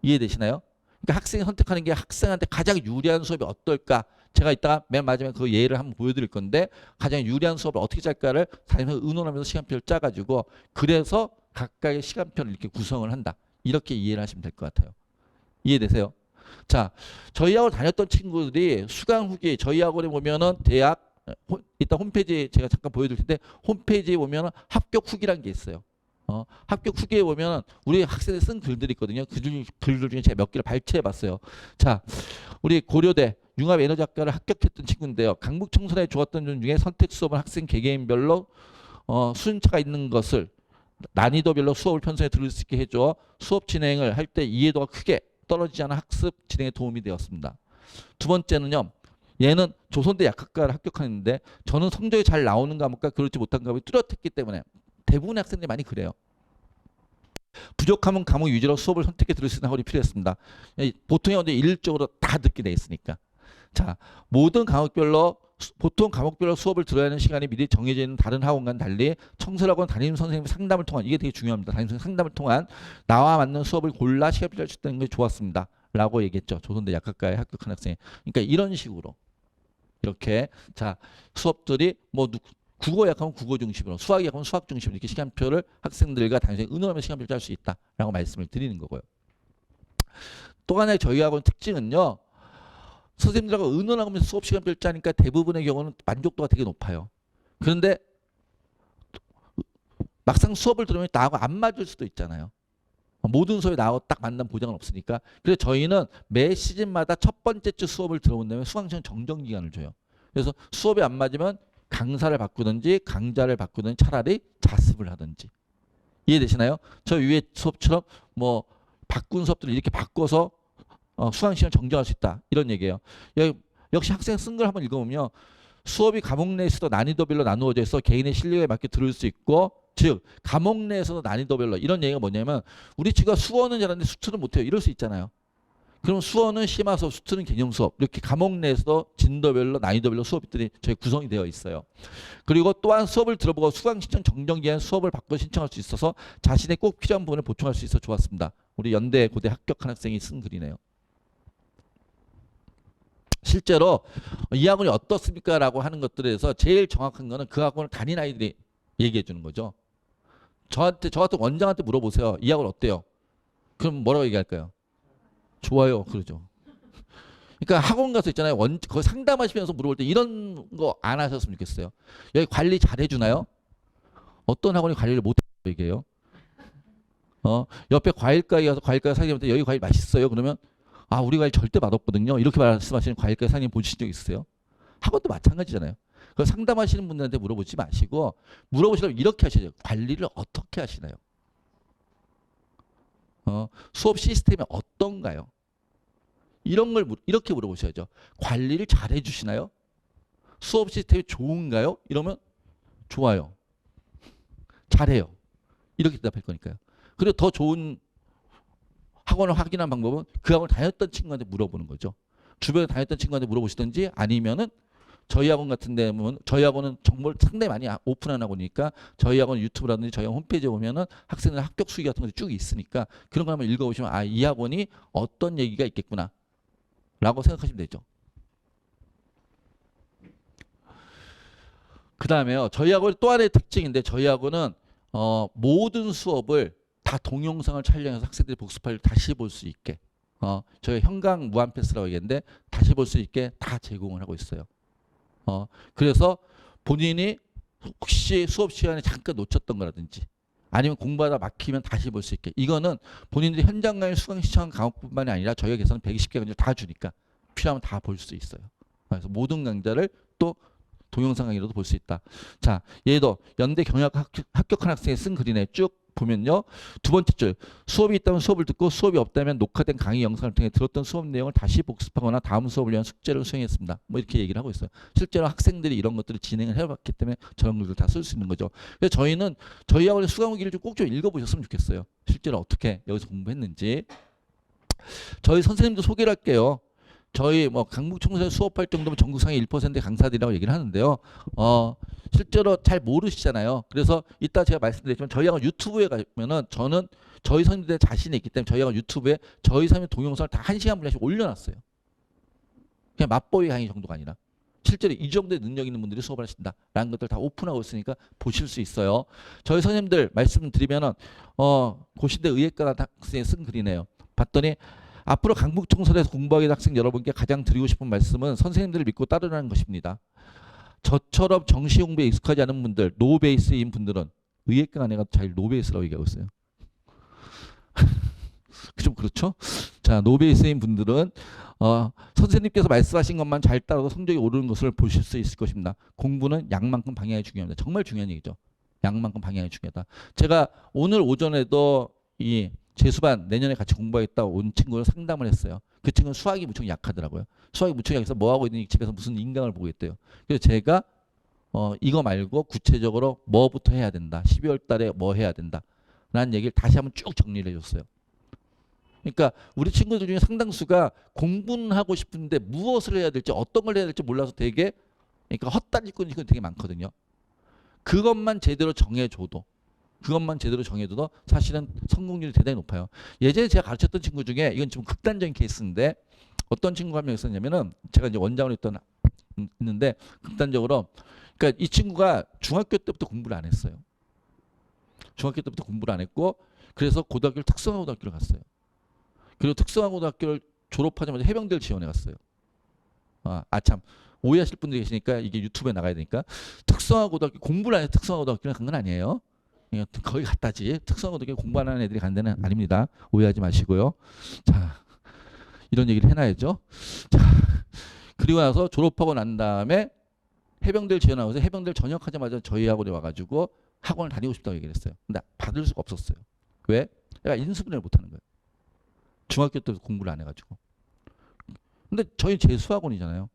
S1: 이해되시나요? 그러니까 학생이 선택하는 게 학생한테 가장 유리한 수업이 어떨까? 제가 이따가 맨 마지막에 그 예를 한번 보여드릴 건데 가장 유리한 수업을 어떻게 짤까를 담임선생님과 의논하면서 시간표를 짜가지고 그래서 각각의 시간표를 이렇게 구성을 한다. 이렇게 이해를 하시면 될 것 같아요. 이해되세요? 자, 저희 학원 다녔던 친구들이 수강 후기 저희 학원에 보면은 대학 이따 홈페이지 제가 잠깐 보여드릴 텐데 홈페이지에 보면은 합격 후기란 게 있어요. 합격 후기에 보면 우리 학생들이 쓴 글들이 있거든요. 그 글들 중에 제가 몇 개를 발췌해 봤어요. 자, 우리 고려대 융합에너지학과를 합격했던 친구인데요. 강북청소년에 좋았던 점 중에 선택 수업은 학생 개개인별로 순차가 있는 것을 난이도별로 수업을 편성해 들을 수 있게 해줘 수업 진행을 할 때 이해도가 크게 떨어지지 않은 학습 진행에 도움이 되었습니다. 두 번째는요. 얘는 조선대 약학과를 합격하는데 저는 성적이 잘 나오는 과목과 그렇지 못한 과목이 뚜렷했기 때문에 대부분의 학생들이 많이 그래요. 부족하면 과목 위주로 수업을 선택해 들을 수 있는 학원이 필요했습니다. 보통이 언제 일률적으로 다 듣게 돼 있으니까. 자, 모든 과목별로 보통 과목별로 수업을 들어야 하는 시간이 미리 정해져 있는 다른 학원과는 달리 청소학원 담임 선생님 상담을 통한 이게 되게 중요합니다. 담임 선생님 상담을 통한 나와 맞는 수업을 골라 시간을 짤 수 있다는 게 좋았습니다. 라고 얘기했죠. 조선대 약학과에 합격한 학생. 그러니까 이런 식으로 이렇게 자 수업들이 뭐 국어 약하면 국어 중심으로 수학 약하면 수학 중심으로 이렇게 시간표를 학생들과 당연히 의논하면 시간표를 짤 수 있다라고 말씀을 드리는 거고요. 또 하나의 저희 학원 특징은요. 선생님들하고 의논하면서 수업 시간표를 짜니까 대부분의 경우는 만족도가 되게 높아요. 그런데 막상 수업을 들으면 나하고 안 맞을 수도 있잖아요. 모든 수업에 나하고 딱 만난 보장은 없으니까. 그래서 저희는 매 시즌마다 첫 번째 주 수업을 들어본 다음에 수강시간 정정 기간을 줘요. 그래서 수업이 안 맞으면 강사를 바꾸든지 강좌를 바꾸든지 차라리 자습을 하든지. 이해되시나요? 저 위에 수업처럼 뭐 바꾼 수업들을 이렇게 바꿔서 수강시간 정정할 수 있다. 이런 얘기예요. 역시 학생 쓴 걸 한번 읽어보면 수업이 과목 내에서도 난이도별로 나누어져 있어 개인의 실력에 맞게 들을 수 있고 즉 과목 내에서도 난이도별로 이런 얘기가 뭐냐면 우리 친구가 수어는 잘하는데 수투는 못해요. 이럴 수 있잖아요. 그럼 수어는 심화 수업, 수투는 개념 수업 이렇게 과목 내에서도 진도별로 난이도별로 수업들이 저희 구성이 되어 있어요. 그리고 또한 수업을 들어보고 수강 신청 정정기한 수업을 바꿔 신청할 수 있어서 자신의 꼭 필요한 부분을 보충할 수 있어 좋았습니다. 우리 연대 고대 합격한 학생이 쓴 글이네요. 실제로 이 학원이 어떻습니까? 라고 하는 것들에 대해서 제일 정확한 거는 그 학원을 다닌 아이들이 얘기해 주는 거죠. 저 같은 원장한테 물어보세요. 이 학원 어때요? 그럼 뭐라고 얘기할까요? 좋아요. 그러죠. 그러니까 학원 가서 있잖아요. 거기 상담하시면서 물어볼 때 이런 거 안 하셨으면 좋겠어요. 여기 관리 잘 해주나요? 어떤 학원이 관리를 못 해요, 얘기해요. 옆에 과일가게 가서 과일가게 사장님한테 여기 과일 맛있어요? 그러면 아, 우리 과일 절대 맛없거든요. 이렇게 말씀하시는 과일가게 사장님 보신 적 있으세요? 학원도 마찬가지잖아요. 그 상담하시는 분들한테 물어보지 마시고 물어보시려면 이렇게 하셔야죠. 관리를 어떻게 하시나요? 수업 시스템이 어떤가요? 이런 걸 이렇게 물어보셔야죠. 관리를 잘 해주시나요? 수업 시스템이 좋은가요? 이러면 좋아요. 잘해요. 이렇게 대답할 거니까요. 그리고 더 좋은 학원을 확인한 방법은 그 학원을 다녔던 친구한테 물어보는 거죠. 주변에 다녔던 친구한테 물어보시든지 아니면은 저희 학원 같은 데는 저희 학원은 정보를 상당히 많이 오픈한 학원이니까 저희 학원 유튜브라든지 저희 학원 홈페이지에 보면은 학생들 합격 수기 같은 것들이 쭉 있으니까 그런 거 한번 읽어보시면 아, 이 학원이 어떤 얘기가 있겠구나 라고 생각하시면 되죠. 그 다음에요. 저희 학원 또 하나의 특징인데 저희 학원은 모든 수업을 다 동영상을 촬영해서 학생들이 복습할 다시 볼 수 있게 저희 형강 무한 패스라고 얘기했는데 다시 볼 수 있게 다 제공을 하고 있어요. 그래서 본인이 혹시 수업 시간에 잠깐 놓쳤던 거라든지 아니면 공부하다 막히면 다시 볼 수 있게 이거는 본인들이 현장 강의 수강 신청한 과목뿐만이 아니라 저희가 계산 120개 강좌 다 주니까 필요하면 다 볼 수 있어요. 그래서 모든 강좌를 또 동영상 강의로도 볼 수 있다. 자, 얘도 연대 경영학 합격한 학생이 쓴 글이네. 쭉 보면요. 두 번째 줄 수업이 있다면 수업을 듣고 수업이 없다면 녹화된 강의 영상을 통해 들었던 수업 내용을 다시 복습하거나 다음 수업을 위한 숙제를 수행했습니다. 뭐 이렇게 얘기를 하고 있어요. 실제로 학생들이 이런 것들을 진행을 해봤기 때문에 저런 글들 다 쓸 수 있는 거죠. 그래서 저희는 저희 학원의 수강 후기를 꼭 좀 읽어보셨으면 좋겠어요. 실제로 어떻게 여기서 공부했는지. 저희 선생님도 소개를 할게요. 저희 뭐 강북청소년 수업할 정도면 전국 상위 1%의 강사들이라고 얘기를 하는데요. 실제로 잘 모르시잖아요. 그래서 이따 제가 말씀드렸지만 저희 학원 유튜브에 가면은 저는 저희 선생님들 자신이 있기 때문에 저희 학원 유튜브에 저희 선생님 동영상을 다 1시간 분량씩 올려놨어요. 그냥 맛보기 강의 정도가 아니라 실제로 이 정도의 능력 있는 분들이 수업을 하신다라는 것들 다 오픈하고 있으니까 보실 수 있어요. 저희 선생님들 말씀드리면은 고신대 의예과 학생이 쓴 글이네요. 봤더니 앞으로 강북청소년에서 공부하게 된 학생 여러분께 가장 드리고 싶은 말씀은 선생님들을 믿고 따르라는 것입니다. 저처럼 정시 공부에 익숙하지 않은 분들, 노베이스인 분들은 의예과 안에 가도 잘 노베이스라고 얘기하고 있어요. 좀 그렇죠? 자, 노베이스인 분들은 선생님께서 말씀하신 것만 잘 따라서 성적이 오르는 것을 보실 수 있을 것입니다. 공부는 양만큼 방향이 중요합니다. 정말 중요한 얘기죠. 양만큼 방향이 중요하다. 제가 오늘 오전에도 이 재수반 내년에 같이 공부하겠다 온 친구를 상담을 했어요. 그 친구는 수학이 무척 약하더라고요. 수학이 무척 약해서 뭐 하고 있는지 집에서 무슨 인강을 보고 있대요. 그래서 제가 이거 말고 구체적으로 뭐부터 해야 된다. 12월 달에 뭐 해야 된다. 라는 얘기를 다시 한번 쭉 정리를 해줬어요. 그러니까 우리 친구들 중에 상당수가 공부는 하고 싶은데 무엇을 해야 될지 어떤 걸 해야 될지 몰라서 되게 그러니까 헛다리꾼이 되게 많거든요. 그것만 제대로 정해줘도 사실은 성공률이 대단히 높아요. 예전에 제가 가르쳤던 친구 중에 이건 좀 극단적인 케이스인데 어떤 친구가 한 명 있었냐면은 제가 이제 원장으로 있는데 극단적으로 그러니까 이 친구가 중학교 때부터 공부를 안 했어요. 중학교 때부터 공부를 안 했고 그래서 고등학교를 특성화고등학교를 갔어요. 그리고 특성화고등학교를 졸업하자마자 해병대를 지원해 갔어요. 참 오해하실 분들이 계시니까 이게 유튜브에 나가야 되니까 특성화고등학교 공부를 안 해서 특성화고등학교를 간 건 아니에요. 거기 갔다지 특성화고등학교 공부 안 하는 애들이 간 데는 아닙니다. 오해하지 마시고요. 자 이런 얘기를 해놔야죠. 자 그리고 나서 졸업하고 난 다음에 해병대를 지원하고 해병대를 전역하자마자 저희 학원에 와가지고 학원을 다니고 싶다고 얘기를 했어요. 근데 받을 수가 없었어요. 왜? 내가 인수분해를 못하는 거예요. 중학교 때부터 공부를 안 해가지고. 근데 저희 재수학원이잖아요.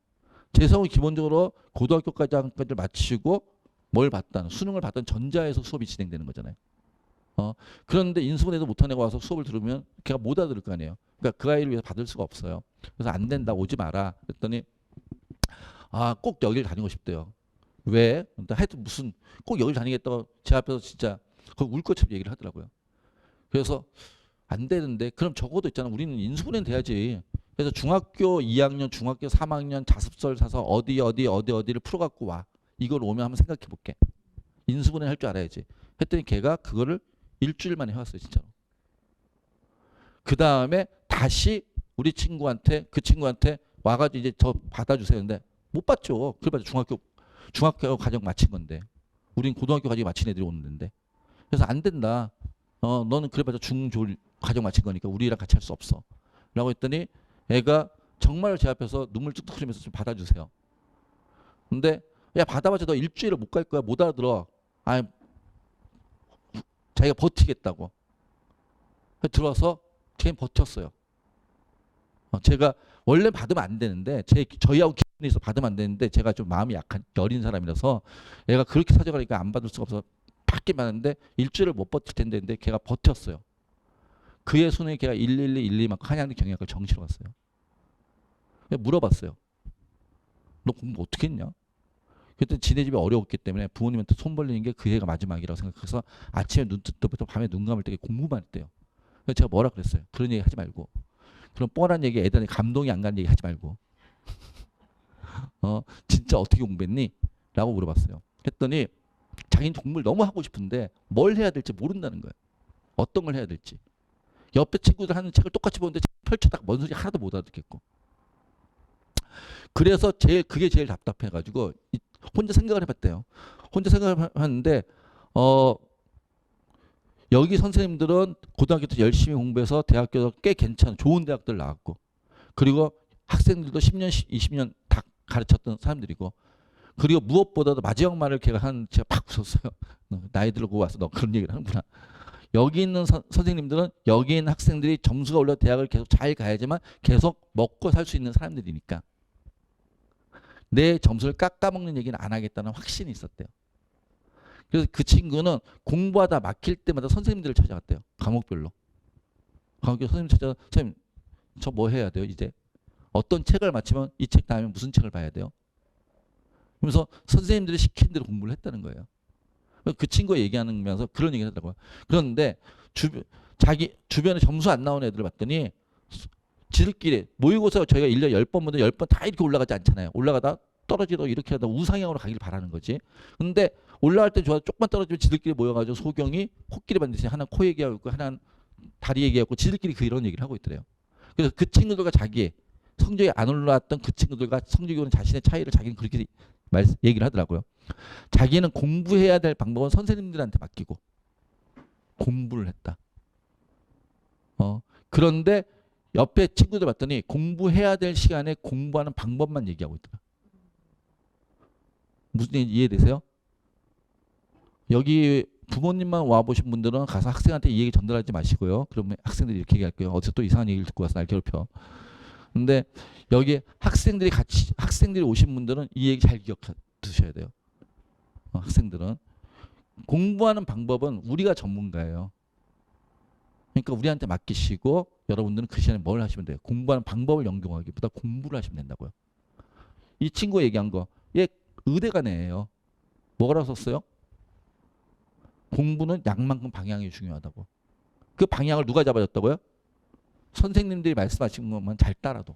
S1: 재수학원이 기본적으로 고등학교까지 마치고 뭘 봤다는 수능을 봤던 전자에서 수업이 진행되는 거잖아요. 그런데 인수분해도 못한 애가 와서 수업을 들으면 걔가 못 알아들을 거 아니에요. 그러니까 그 아이를 위해서 받을 수가 없어요. 그래서 안 된다 오지 마라. 그랬더니 꼭 여길 다니고 싶대요. 왜? 하여튼 무슨 꼭 여길 다니겠다고 제 앞에서 진짜 울 것처럼 얘기를 하더라고요. 그래서 안 되는데 그럼 적어도 있잖아. 우리는 인수분해는 돼야지. 그래서 중학교 2학년, 중학교 3학년 자습서를 사서 어디를 풀어갖고 와. 이걸 오면 한번 생각해 볼게. 인수분해 할 줄 알아야지. 했더니 걔가 그거를 일주일 만에 해왔어요. 진짜로. 그 다음에 다시 우리 친구한테 그 친구한테 와가지고 이제 저 받아주세요. 근데 못 받죠. 그래봐야 중학교 과정 마친 건데. 우린 고등학교 과정 마친 애들이 오는데. 그래서 안 된다. 너는 그래봐야 중졸 과정 마친 거니까 우리랑 같이 할 수 없어. 라고 했더니 애가 정말 제 앞에서 눈물 뚝뚝 흘리면서 좀 받아주세요. 근데 야 받아봤자 너 일주일을 못 갈 거야. 못 알아들어. 자기가 버티겠다고. 들어와서 걔는 버텼어요. 제가 원래 받으면 안 되는데 저희하고 기분에서 받으면 안 되는데 제가 좀 마음이 약한 여린 사람이라서 애가 그렇게 사정하니까 안 받을 수가 없어서 받기만 하는데 일주일을 못 버틸 텐데 근데 걔가 버텼어요. 그의 손에 걔가 112 막 한양대 경영학과 정시로 갔어요. 물어봤어요. 너 공부 어떻게 했냐? 그때 지네 집이 어려웠기 때문에 부모님한테 손 벌리는 게 그 애가 마지막이라고 생각해서 아침에 눈 뜰 때부터 밤에 눈 감을 때 공부만 했대요. 그래서 제가 뭐라 그랬어요. 그런 얘기 하지 말고. 그런 뻔한 얘기 애들한테 감동이 안 가는 얘기 하지 말고. 진짜 어떻게 공부했니? 라고 물어봤어요. 했더니 자기는 공부를 너무 하고 싶은데 뭘 해야 될지 모른다는 거예요. 어떤 걸 해야 될지. 옆에 친구들 하는 책을 똑같이 보는데 펼쳐다가 뭔 소리 하나도 못 알아듣겠고. 그래서 그게 제일 답답해가지고 혼자 생각을 해봤대요. 혼자 생각을 해봤는데 여기 선생님들은 고등학교 때 열심히 공부해서 대학교도 꽤 괜찮은 좋은 대학들 나왔고 그리고 학생들도 10년 20년 다 가르쳤던 사람들이고 그리고 무엇보다도 마지막 말을 걔가 제가 팍 웃었어요. 나이 들고 와서 너 그런 얘기를 하는구나. 여기 있는 선생님들은 여기 있는 학생들이 점수가 올라 대학을 계속 잘 가야지만 계속 먹고 살 수 있는 사람들이니까 내 점수를 깎아먹는 얘기는 안 하겠다는 확신이 있었대요. 그래서 그 친구는 공부하다 막힐 때마다 선생님들을 찾아갔대요. 과목별로. 과목별 선생님 찾아서 선생님 저 뭐 해야 돼요 이제? 어떤 책을 마치면 이 책 다음에 무슨 책을 봐야 돼요? 그러면서 선생님들이 시킨 대로 공부를 했다는 거예요. 그 친구가 얘기하면서 그런 얘기를 하더라고요. 그런데 자기 주변에 점수 안 나오는 애들을 봤더니 지들끼리 모의고사 저희가 1년에 10번보다 10번 다 이렇게 올라가지 않잖아요. 올라가다 떨어지다 이렇게 하다 우상향으로 가길 바라는 거지. 근데 올라갈 때 좋아 조금만 떨어지면 지들끼리 모여가지고 소경이 코끼리 반드시 하나 코 얘기하고 있고 하나 다리 얘기하고 지들끼리 이런 얘기를 하고 있더래요. 그래서 그 친구들과 자기 성적이 안 올라왔던 그 친구들과 성적이 오는 자신의 차이를 자기는 그렇게 얘기를 하더라고요. 자기는 공부해야 될 방법은 선생님들한테 맡기고 공부를 했다. 그런데 옆에 친구들 봤더니 공부해야 될 시간에 공부하는 방법만 얘기하고 있더라. 무슨 얘기 이해되세요? 여기 부모님만 와보신 분들은 가서 학생한테 이 얘기 전달하지 마시고요. 그러면 학생들이 이렇게 얘기할 거예요. 어디서 또 이상한 얘기를 듣고 와서 날 괴롭혀. 근데 여기 학생들이 오신 분들은 이 얘기 잘 기억하셔야 돼요. 학생들은 공부하는 방법은 우리가 전문가예요. 그러니까 우리한테 맡기시고 여러분들은 그 시간에 뭘 하시면 돼요. 공부하는 방법을 연구하기보다 공부를 하시면 된다고요. 이 친구가 얘기한 거, 얘 의대가네예요. 뭐라고 썼어요? 공부는 양만큼 방향이 중요하다고. 그 방향을 누가 잡아줬다고요? 선생님들이 말씀하신 것만 잘 따라도.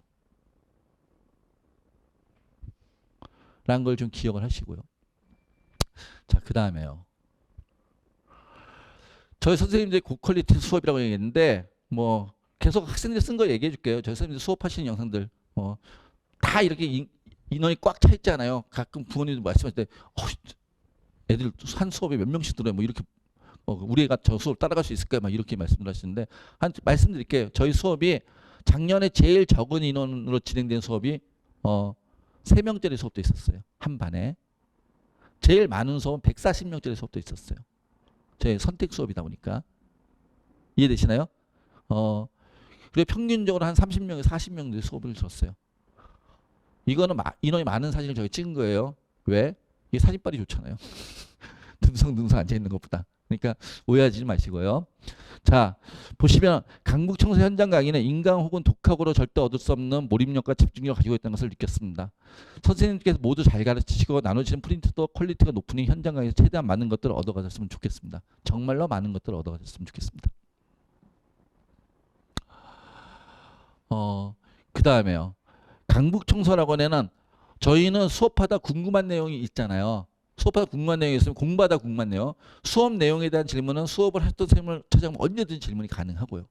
S1: 라는 걸 좀 기억을 하시고요. 자, 그 다음에요. 저희 선생님들이 고퀄리티 수업이라고 얘기했는데 뭐 계속 학생들이 쓴 거 얘기해 줄게요. 저희 선생님들 수업하시는 영상들 다 이렇게 인원이 꽉 차 있잖아요. 가끔 부모님들 말씀하실 때 애들 한 수업에 몇 명씩 들어요. 뭐 이렇게 우리 애가 저 수업 따라갈 수 있을까요? 막 이렇게 말씀을 하시는데 말씀드릴게요. 저희 수업이 작년에 제일 적은 인원으로 진행된 수업이 3명짜리 수업도 있었어요. 한 반에. 제일 많은 수업은 140명짜리 수업도 있었어요. 저희 선택 수업이다 보니까. 이해되시나요? 그리고 평균적으로 한 30명에서 40명들이 수업을 들었어요. 이거는 인원이 많은 사진을 저희 찍은 거예요. 왜? 이게 사진빨이 좋잖아요. 듬성듬성 앉아있는 것보다. 그러니까 오해하지 마시고요. 자, 보시면 강북청소 현장 강의는 인강 혹은 독학으로 절대 얻을 수 없는 몰입력과 집중력을 가지고 있다는 것을 느꼈습니다. 선생님께서 모두 잘 가르치시고 나눠지는 프린트도 퀄리티가 높으니 현장 강의에서 최대한 많은 것들을 얻어가셨으면 좋겠습니다. 정말로 많은 것들을 얻어가셨으면 좋겠습니다. 그 다음에요. 강북청소학원에는 저희는 수업하다 궁금한 내용이 있잖아요. 수업하다 궁금한 내용이 있으면 공부하다 궁금한 내용. 수업 내용에 대한 질문은 수업을 했던 선생님을 찾아가면 언제든지 질문이 가능하고요.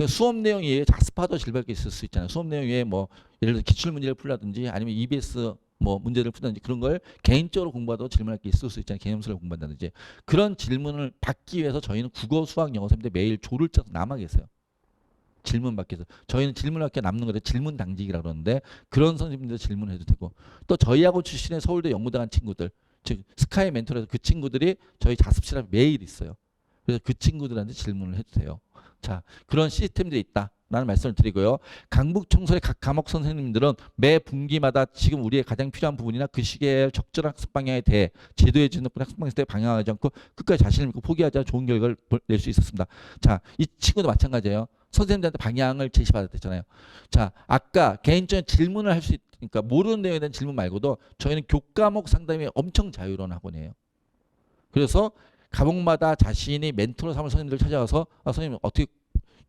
S1: 수업 내용 외에 자습하다 질문이 있을 수 있잖아요. 수업 내용 외에 뭐 예를 들어 기출문제를 풀라든지 아니면 EBS 뭐 문제를 풀든지 그런 걸 개인적으로 공부하다 질문할 게 있을 수 있잖아요. 개념수를 공부한다든지. 그런 질문을 받기 위해서 저희는 국어, 수학, 영어 선생님들 매일 조를 짜서 남아 계세요. 질문 받기 위해서. 저희는 질문 받기 남는 거를 질문 당직이라고 그러는데 그런 선생님들 질문해도 되고 또 저희하고 출신의 서울대 연구대 간 친구들 즉 스카이 멘토에서 그 친구들이 저희 자습실에 매일 있어요. 그래서 그 친구들한테 질문을 해도 돼요. 자, 그런 시스템들이 있다라는 말씀을 드리고요. 강북청소의 각 과목 선생님들은 매 분기마다 지금 우리의 가장 필요한 부분이나 그 시기에 적절한 학습 방향에 대해 제도해 주는 학습 방향에 대해 방향하지 않고 끝까지 자신을 믿고 포기하지 않고 좋은 결과를 낼 수 있었습니다. 자, 이 친구도 마찬가지예요. 선생님들한테 방향을 제시받았잖아요. 자, 아까 개인적인 질문을 할 수 있으니까 모르는 내용에 대한 질문 말고도 저희는 교과목 상담이 엄청 자유로운 학원이에요. 그래서 과목마다 자신이 멘토로 삼을 선생님들 찾아와서 선생님 어떻게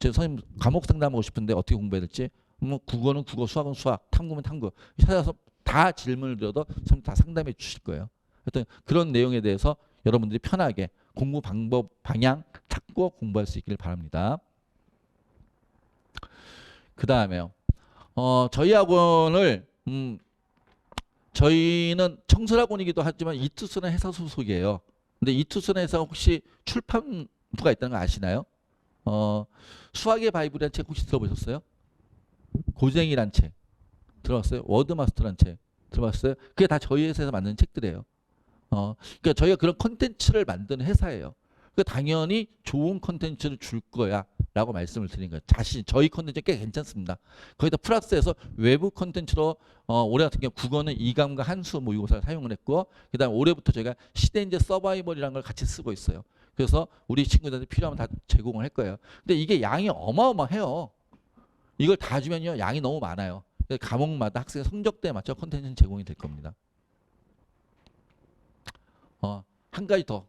S1: 선생님 과목 상담하고 싶은데 어떻게 공부해야 될지 뭐 국어는 국어, 수학은 수학, 탐구는 탐구 찾아서 다 질문을 드려도 선생님 다 상담해 주실 거예요. 하여튼 그런 내용에 대해서 여러분들이 편하게 공부 방법, 방향 찾고 공부할 수 있기를 바랍니다. 그 다음에요. 저희 학원을 저희는 청설학원이기도 하지만 이투스는 회사 소속이에요. 근데 이투스는 회사가 혹시 출판부가 있다는 거 아시나요? 수학의 바이블이라는 책 혹시 들어보셨어요? 고쟁이란 책 들어봤어요? 워드마스터란 책 들어봤어요? 그게 다 저희 회사에서 만든 책들이에요. 그러니까 저희가 그런 콘텐츠를 만드는 회사예요. 그러니까 당연히 좋은 콘텐츠를 줄 거야 라고 말씀을 드린 거예요. 저희 콘텐츠 꽤 괜찮습니다. 거기다 플러스해서 외부 콘텐츠로 올해 같은 경우 국어는 이감과 한수 모의고사를 사용을 했고 그 다음에 올해부터 저희가 시대인재 서바이벌이라는 걸 같이 쓰고 있어요. 그래서 우리 친구들한테 필요하면 다 제공을 할 거예요. 근데 이게 양이 어마어마해요. 이걸 다 주면요 양이 너무 많아요. 과목마다 학생의 성적대에 맞춰 콘텐츠는 제공이 될 겁니다. 한 가지 더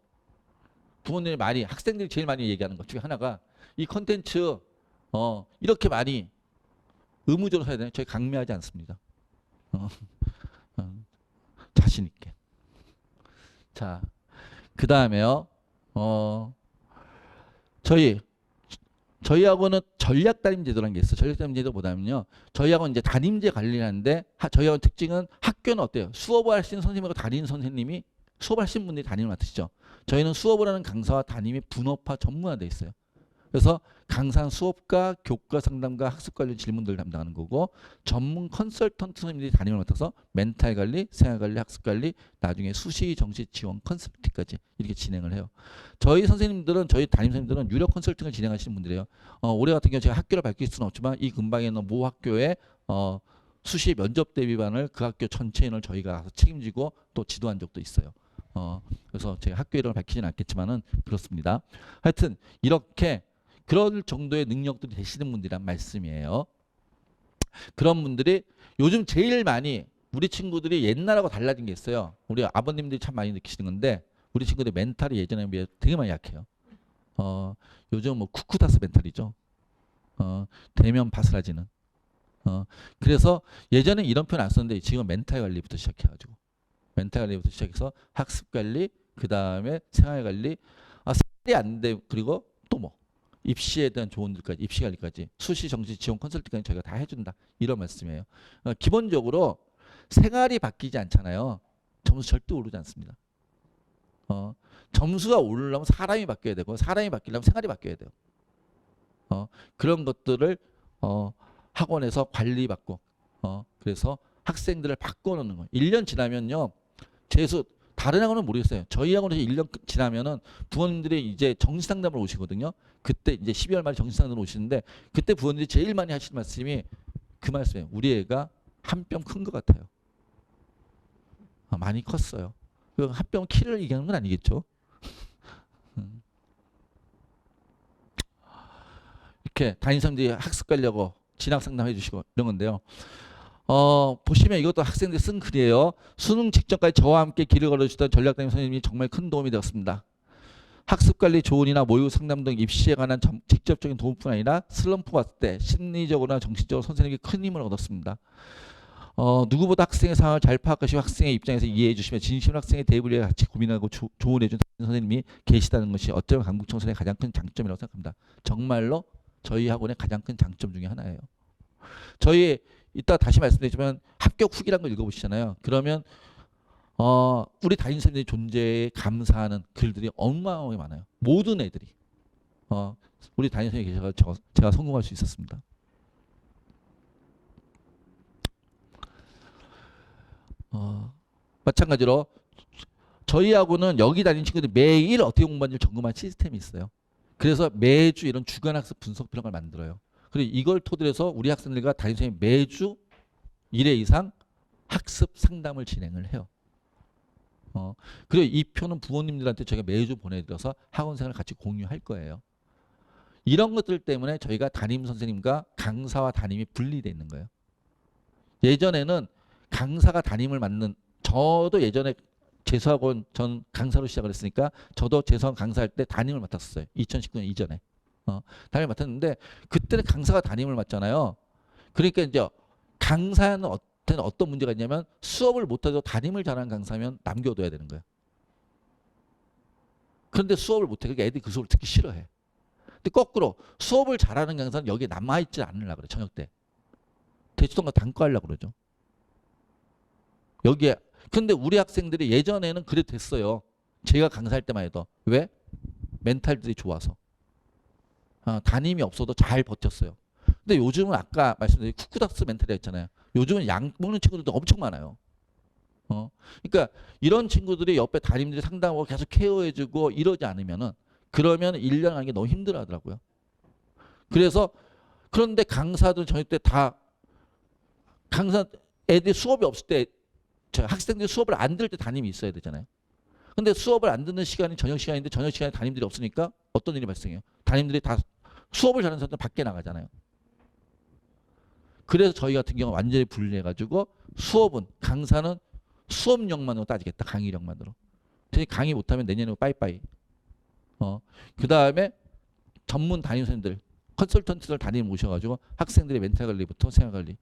S1: 부모님이 많이 학생들이 제일 많이 얘기하는 것 중에 하나가 이 콘텐츠 이렇게 많이 의무적으로 해야 되나요? 저희 강매하지 않습니다. 자신 있게. 자, 그 다음에요. 저희하고는 전략 담임 제도라는 게 있어요. 전략 담임 제도 뭐냐면요. 저희하고는 이제 담임제 관리를 하는데 저희하고 특징은 학교는 어때요? 수업을 하시는 선생님하고 담임 선생님이 수업을 하시는 분들이 담임을 맡으시죠. 저희는 수업을 하는 강사와 담임이 분업화 전문화되어 있어요. 그래서 강사 수업과 교과 상담과 학습 관련 질문들을 담당하는 거고 전문 컨설턴트 선생님들이 담임을 맡아서 멘탈 관리, 생활 관리, 학습 관리, 나중에 수시 정시 지원 컨설팅까지 이렇게 진행을 해요. 저희 선생님들은 저희 담임 선생님들은 유료 컨설팅을 진행하시는 분들이에요. 올해 같은 경우 제가 학교를 밝힐 수는 없지만 이 근방에 있는 모 학교에 수시 면접 대비반을 그 학교 전체 인을 저희가 가서 책임지고 또 지도한 적도 있어요. 그래서 제가 학교 이름을 밝히지는 않겠지만은 그렇습니다. 하여튼 이렇게 그럴 정도의 능력들이 되시는 분들이란 말씀이에요. 그런 분들이 요즘 제일 많이 우리 친구들이 옛날하고 달라진 게 있어요. 우리 아버님들이 참 많이 느끼시는 건데 우리 친구들 멘탈이 예전에 비해 되게 많이 약해요. 요즘 뭐 쿠쿠다스 멘탈이죠. 대면 바스라지는. 그래서 예전에 이런 표현 안 썼는데 지금 멘탈 관리부터 시작해가지고 멘탈 관리부터 시작해서 학습 관리, 그 다음에 생활 관리, 생활이 안 돼, 그리고 또 뭐 입시에 대한 조언들까지, 입시 관리까지, 수시 정시 지원 컨설팅까지 저희가 다 해준다 이런 말씀이에요. 기본적으로 생활이 바뀌지 않잖아요. 점수 절대 오르지 않습니다. 점수가 오르려면 사람이 바뀌어야 되고 사람이 바뀌려면 생활이 바뀌어야 돼요. 그런 것들을 학원에서 관리받고 그래서 학생들을 바꿔놓는 거예요. 1년 지나면요. 재수 다른 학원은 모르겠어요. 저희 학원에서 1년 지나면은 부모님들이 이제 정시상담을 오시거든요. 그때 이제 12월 말에 정시상담을 오시는데 그때 부모님들이 제일 많이 하시는 말씀이 그 말씀이에요. 우리 애가 한 뼘 큰 것 같아요. 많이 컸어요. 한 뼘 키를 얘기하는 건 아니겠죠. 이렇게 담임선생님들이 학습 가려고 진학 상담해 주시고 이런 건데요. 보시면 이것도 학생들이 쓴 글이에요. 수능 직전까지 저와 함께 길을 걸어주시던 전략담임 선생님이 정말 큰 도움이 되었습니다. 학습관리 조언이나 모의 상담 등 입시에 관한 직접적인 도움뿐 아니라 슬럼프 왔을 때 심리적으로나 정신적으로 선생님에게 큰 힘을 얻었습니다. 누구보다 학생의 상황을 잘 파악하시고 학생의 입장에서 이해해 주시며 진심으로 학생의 대입을 위해 같이 고민하고 조언해 준 선생님이 계시다는 것이 어쩌면 강북청소년의 가장 큰 장점이라고 생각합니다. 정말로 저희 학원의 가장 큰 장점 중에 하나예요. 저희 이따 다시 말씀드리지만 합격 후기란 걸 읽어보시잖아요. 그러면 우리 담임 선생님의 존재에 감사하는 글들이 어마어마하게 많아요. 모든 애들이 우리 담임 선생님이 계셔서 제가 성공할 수 있었습니다. 마찬가지로 저희하고는 여기 다니는 친구들이 매일 어떻게 공부하는지 점검한 시스템이 있어요. 그래서 매주 이런 주간학습 분석표 이런 걸 만들어요. 그리고 이걸 토대로 해서 우리 학생들과 담임 선생님이 매주 1회 이상 학습 상담을 진행을 해요. 그리고 이 표는 부모님들한테 저희가 매주 보내드려서 학원생을 같이 공유할 거예요. 이런 것들 때문에 저희가 담임 선생님과 강사와 담임이 분리되어 있는 거예요. 예전에는 강사가 담임을 맡는, 저도 예전에 재수학원 전 강사로 시작을 했으니까 저도 재수학원 강사할 때 담임을 맡았어요. 2019년 이전에. 담임을 맡았는데 그때는 강사가 담임을 맡잖아요. 그러니까 이제 강사는 어떤 문제가 있냐면 수업을 못해도 담임을 잘하는 강사면 남겨둬야 되는 거예요. 그런데 수업을 못해. 그러니까 애들이 그 수업을 듣기 싫어해. 근데 거꾸로 수업을 잘하는 강사는 여기에 남아있지 않으려고 그래. 저녁 때. 대치동과 단과하려고 그러죠. 여기에. 근데 우리 학생들이 예전에는 그래 됐어요. 제가 강사할 때만 해도. 왜? 멘탈들이 좋아서. 담임이 없어도 잘 버텼어요. 근데 요즘은 아까 말씀드린 쿠쿠닥스 멘탈이었잖아요. 요즘은 약 먹는 친구들도 엄청 많아요. 그러니까 이런 친구들이 옆에 담임들이 상담하고 계속 케어해주고 이러지 않으면은 그러면 1년 하는 게 너무 힘들어 하더라고요. 그래서 그런데 강사들 저희 때 다 강사 애들이 수업이 없을 때 학생들이 수업을 안 들을 때 담임이 있어야 되잖아요. 근데 수업을 안 듣는 시간이 저녁 시간인데 저녁 시간에 담임들이 없으니까 어떤 일이 발생해요? 담임들이 다 수업을 잘하는 사람들 밖에 나가잖아요. 그래서 저희 같은 경우는 완전히 분리해가지고 수업은 강사는 수업력만으로 따지겠다. 강의력만으로. 대신 강의 못하면 내년에 빠이빠이. 그 다음에 전문 담임 선생님들, 컨설턴트들 담임 모셔가지고 학생들의 멘탈 관리부터 생활 관리,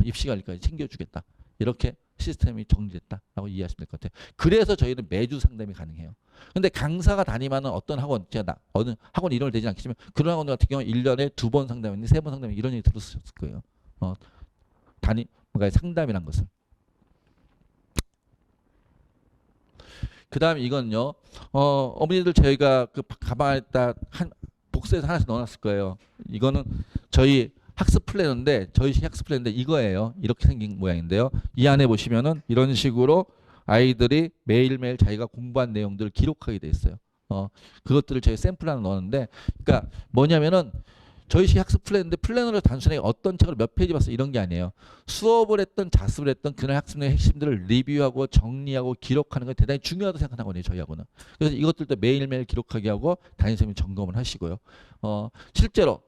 S1: 입시 관리까지 챙겨주겠다. 이렇게 시스템이 정리됐다라고 이해하시면 될 것 같아요. 그래서 저희는 매주 상담이 가능해요. 근데 강사가 담임하는 어떤 학원, 제가 어느 학원 이름을 대지 않겠지만 그런 학원 같은 경우 1년에 2번 상담인데 3번 상담 이런 얘기 들었을 거예요. 뭔가 상담이란 것을. 그 다음에 이건요. 어머니들 저희가 그 가방에다 복사해서 하나씩 넣어놨을 거예요. 이거는 저희 학습 플래너인데 저희식 학습 플래너인데 이거예요. 이렇게 생긴 모양인데요. 이 안에 보시면은 이런 식으로 아이들이 매일매일 자기가 공부한 내용들을 기록하게 돼 있어요. 그것들을 저희 샘플 하나 넣었는데, 그러니까 뭐냐면은 저희식 학습 플래너인데 플래너를 단순히 어떤 책을 몇 페이지 봤어 이런 게 아니에요. 수업을 했던 자습을 했던 그날 학습의 핵심들을 리뷰하고 정리하고 기록하는 게 대단히 중요하다고 생각하거든요. 저희하고는. 그래서 이것들도 매일매일 기록하게 하고 담임선생님이 점검을 하시고요. 실제로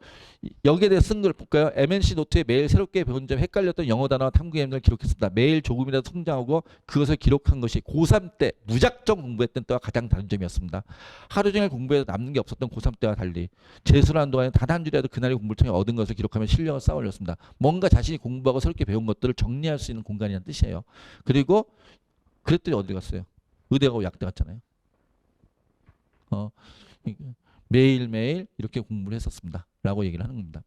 S1: 여기에 대해 쓴 걸 볼까요? MNC 노트에 매일 새롭게 배운 점, 헷갈렸던 영어 단어와 탐구 예문을 기록했습니다. 매일 조금이라도 성장하고 그것을 기록한 것이 고3 때 무작정 공부했던 때와 가장 다른 점이었습니다. 하루 종일 공부해서 남는 게 없었던 고3 때와 달리 재수를 동안에 단 한 줄이라도 그날의 공부를 통해 얻은 것을 기록하면 실력을 쌓아 올렸습니다. 뭔가 자신이 공부하고 새롭게 배운 것들을 정리할 수 있는 공간이라는 뜻이에요. 그리고 그랬더니 어디 갔어요? 의대 가고 약대 갔잖아요. 매일매일 이렇게 공부를 했었습니다. 라고 얘기를 하는 겁니다.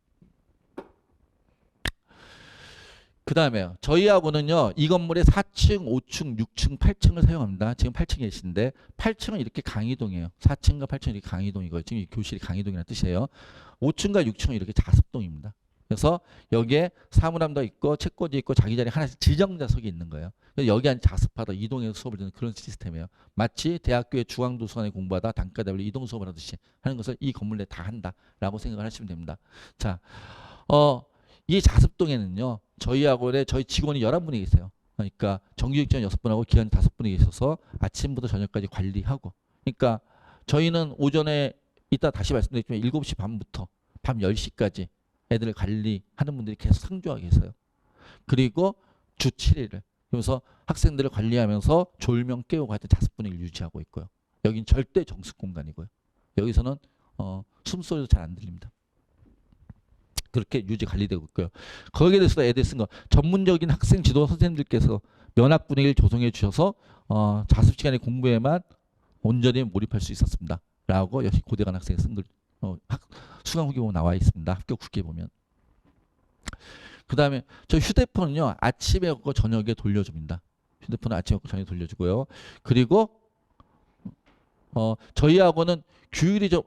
S1: 그 다음에요. 저희하고는요. 이 건물에 4층, 5층, 6층, 8층을 사용합니다. 지금 8층에 계신데 8층은 이렇게 강의동이에요. 4층과 8층은 이렇게 강의동이고요. 지금 이 교실이 강의동이라는 뜻이에요. 5층과 6층은 이렇게 자습동입니다. 그래서 여기에 사물함도 있고 책꽂이 있고 자기 자리 하나씩 지정자석이 있는 거예요. 그래서 여기 안 자습하다 이동해서 수업을 듣는 그런 시스템이에요. 마치 대학교의 중앙도서관에 공부하다 단과대학로 이동 수업을 하듯이 하는 것을 이 건물 내에 다 한다라고 생각을 하시면 됩니다. 자, 이 자습동에는요. 저희 학원에 저희 직원이 11분이 계세요. 그러니까 정규직 직원 6분하고 기한 5분이 계셔서 아침부터 저녁까지 관리하고, 그러니까 저희는 오전에 이따 다시 말씀드리지만 7시 반부터 밤 10시까지 애들을 관리하는 분들이 계속 상주하고 계세요. 그리고 주 7일을 그래서 학생들을 관리하면서 졸면 깨우고 하여튼 자습 분위기를 유지하고 있고요. 여긴 절대 정숙 공간이고요. 여기서는 숨소리도 잘 안 들립니다. 그렇게 유지 관리되고 있고요. 거기에 대해서 애들 쓴 거 전문적인 학생 지도 선생님들께서 면학 분위기를 조성해 주셔서 자습 시간에 공부에만 온전히 몰입할 수 있었습니다. 라고 역시 고대관 학생이 쓴 글 수강 후기 보면 나와 있습니다. 합격 후기에 보면. 그 다음에 저 휴대폰은요. 아침에 없고 저녁에 돌려줍니다. 휴대폰은 아침에 없고 저녁에 돌려주고요. 그리고 저희하고는 규율이 좀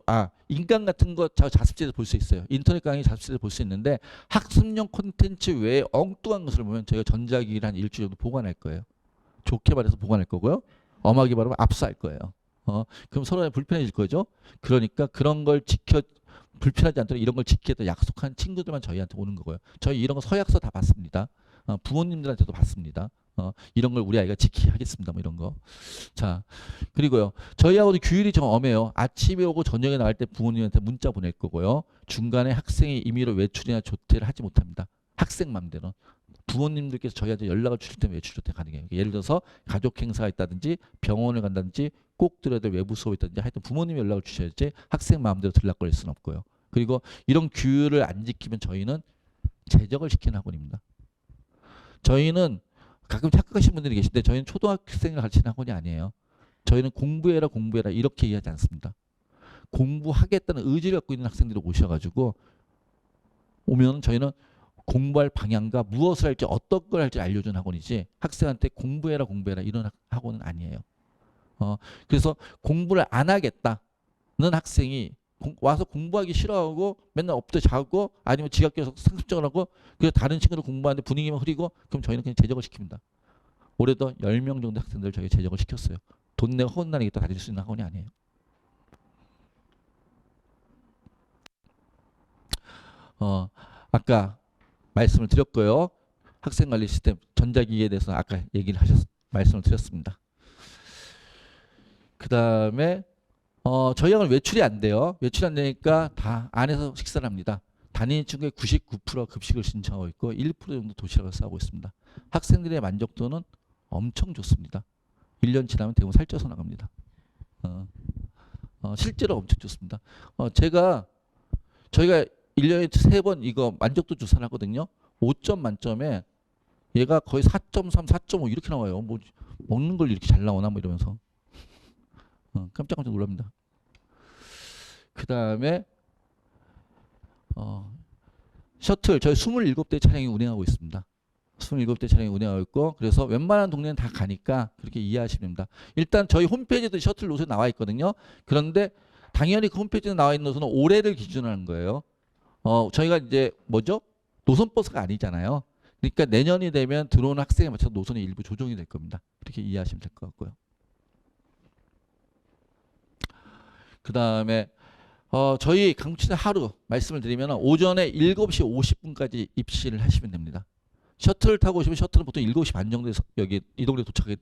S1: 인강 같은 거 자습실에서 볼 수 있어요. 인터넷 강의 자습실에서 볼 수 있는데 학습용 콘텐츠 외에 엉뚱한 것을 보면 저희가 전자기기를 한 일주일 정도 보관할 거예요. 좋게 말해서 보관할 거고요. 엄하게 말하면 압수할 거예요. 그럼 서로 불편해질 거죠. 그러니까 그런 걸 불편하지 않도록 이런 걸 지키겠다 약속한 친구들만 저희한테 오는 거고요. 저희 이런 거 서약서 다 받습니다. 부모님들한테도 받습니다. 이런 걸 우리 아이가 지키게 하겠습니다. 뭐 이런 거. 자, 그리고요. 저희하고도 규율이 좀 엄해요. 아침에 오고 저녁에 나갈 때 부모님한테 문자 보낼 거고요. 중간에 학생이 임의로 외출이나 조퇴를 하지 못합니다. 학생 맘대로. 부모님들께서 저희한테 연락을 주실 때는 외출 조퇴 가능해요. 예를 들어서 가족 행사가 있다든지 병원을 간다든지 꼭 들어야 될 외부 수업이 있다든지 하여튼 부모님이 연락을 주셔야지 학생 마음대로 들락거릴 수는 없고요. 그리고 이런 규율을 안 지키면 저희는 제적을 시키는 학원입니다. 저희는 가끔 착각하시는 분들이 계신데 저희는 초등학생을 가르치는 학원이 아니에요. 저희는 공부해라 이렇게 얘기하지 않습니다. 공부하겠다는 의지를 갖고 있는 학생들이 오셔가지고 오면 저희는 공부할 방향과 무엇을 할지 어떤 걸 할지 알려주는 학원이지 학생한테 공부해라 이런 학원은 아니에요. 그래서 공부를 안 하겠다는 학생이 와서 공부하기 싫어하고 맨날 엎드려 자고 아니면 지각해서 상습적을 하고 그래서 다른 친구들 공부하는데 분위기만 흐리고 그럼 저희는 그냥 제적을 시킵니다. 올해도 10명 정도 학생들 저희가 제적을 시켰어요. 돈 내고 혼나니까 다닐 수 있는 학원이 아니에요. 아까 말씀을 드렸고요. 학생관리 시스템 전자기기에 대해서 아까 말씀을 드렸습니다. 그 다음에 저희 학원 외출이 안 돼요. 외출이 안 되니까 다 안에서 식사를 합니다. 다니는 친구의 99%가 급식을 신청하고 있고 1% 정도 도시락을 싸고 있습니다. 학생들의 만족도는 엄청 좋습니다. 1년 지나면 대부분 살쪄서 나갑니다. 실제로 엄청 좋습니다. 저희가 1년에 3번 이거 만족도 조사를 하거든요. 5점 만점에 얘가 거의 4.3, 4.5 이렇게 나와요. 뭐 먹는 걸 이렇게 잘 나오나 뭐 이러면서 깜짝깜짝 놀랍니다. 그 다음에 셔틀 저희 27대 차량이 운행하고 있습니다. 27대 차량이 운행하고 있고 그래서 웬만한 동네는 다 가니까 그렇게 이해하시면 됩니다. 일단 저희 홈페이지에도 셔틀 노선이 나와 있거든요. 그런데 당연히 그 홈페이지에 나와 있는 노선은 올해를 기준으로 하는 거예요. 저희가 이제 뭐죠? 노선버스가 아니잖아요. 그러니까 내년이 되면 들어오는 학생에 맞춰서 노선이 일부 조정이 될 겁니다. 그렇게 이해하시면 될 것 같고요. 그 다음에 저희 강북시내 하루 말씀을 드리면 오전에 7시 50분까지 입시를 하시면 됩니다. 셔틀을 타고 오시면 셔틀은 보통 7시 반 정도에 여기 이 동네에 도착이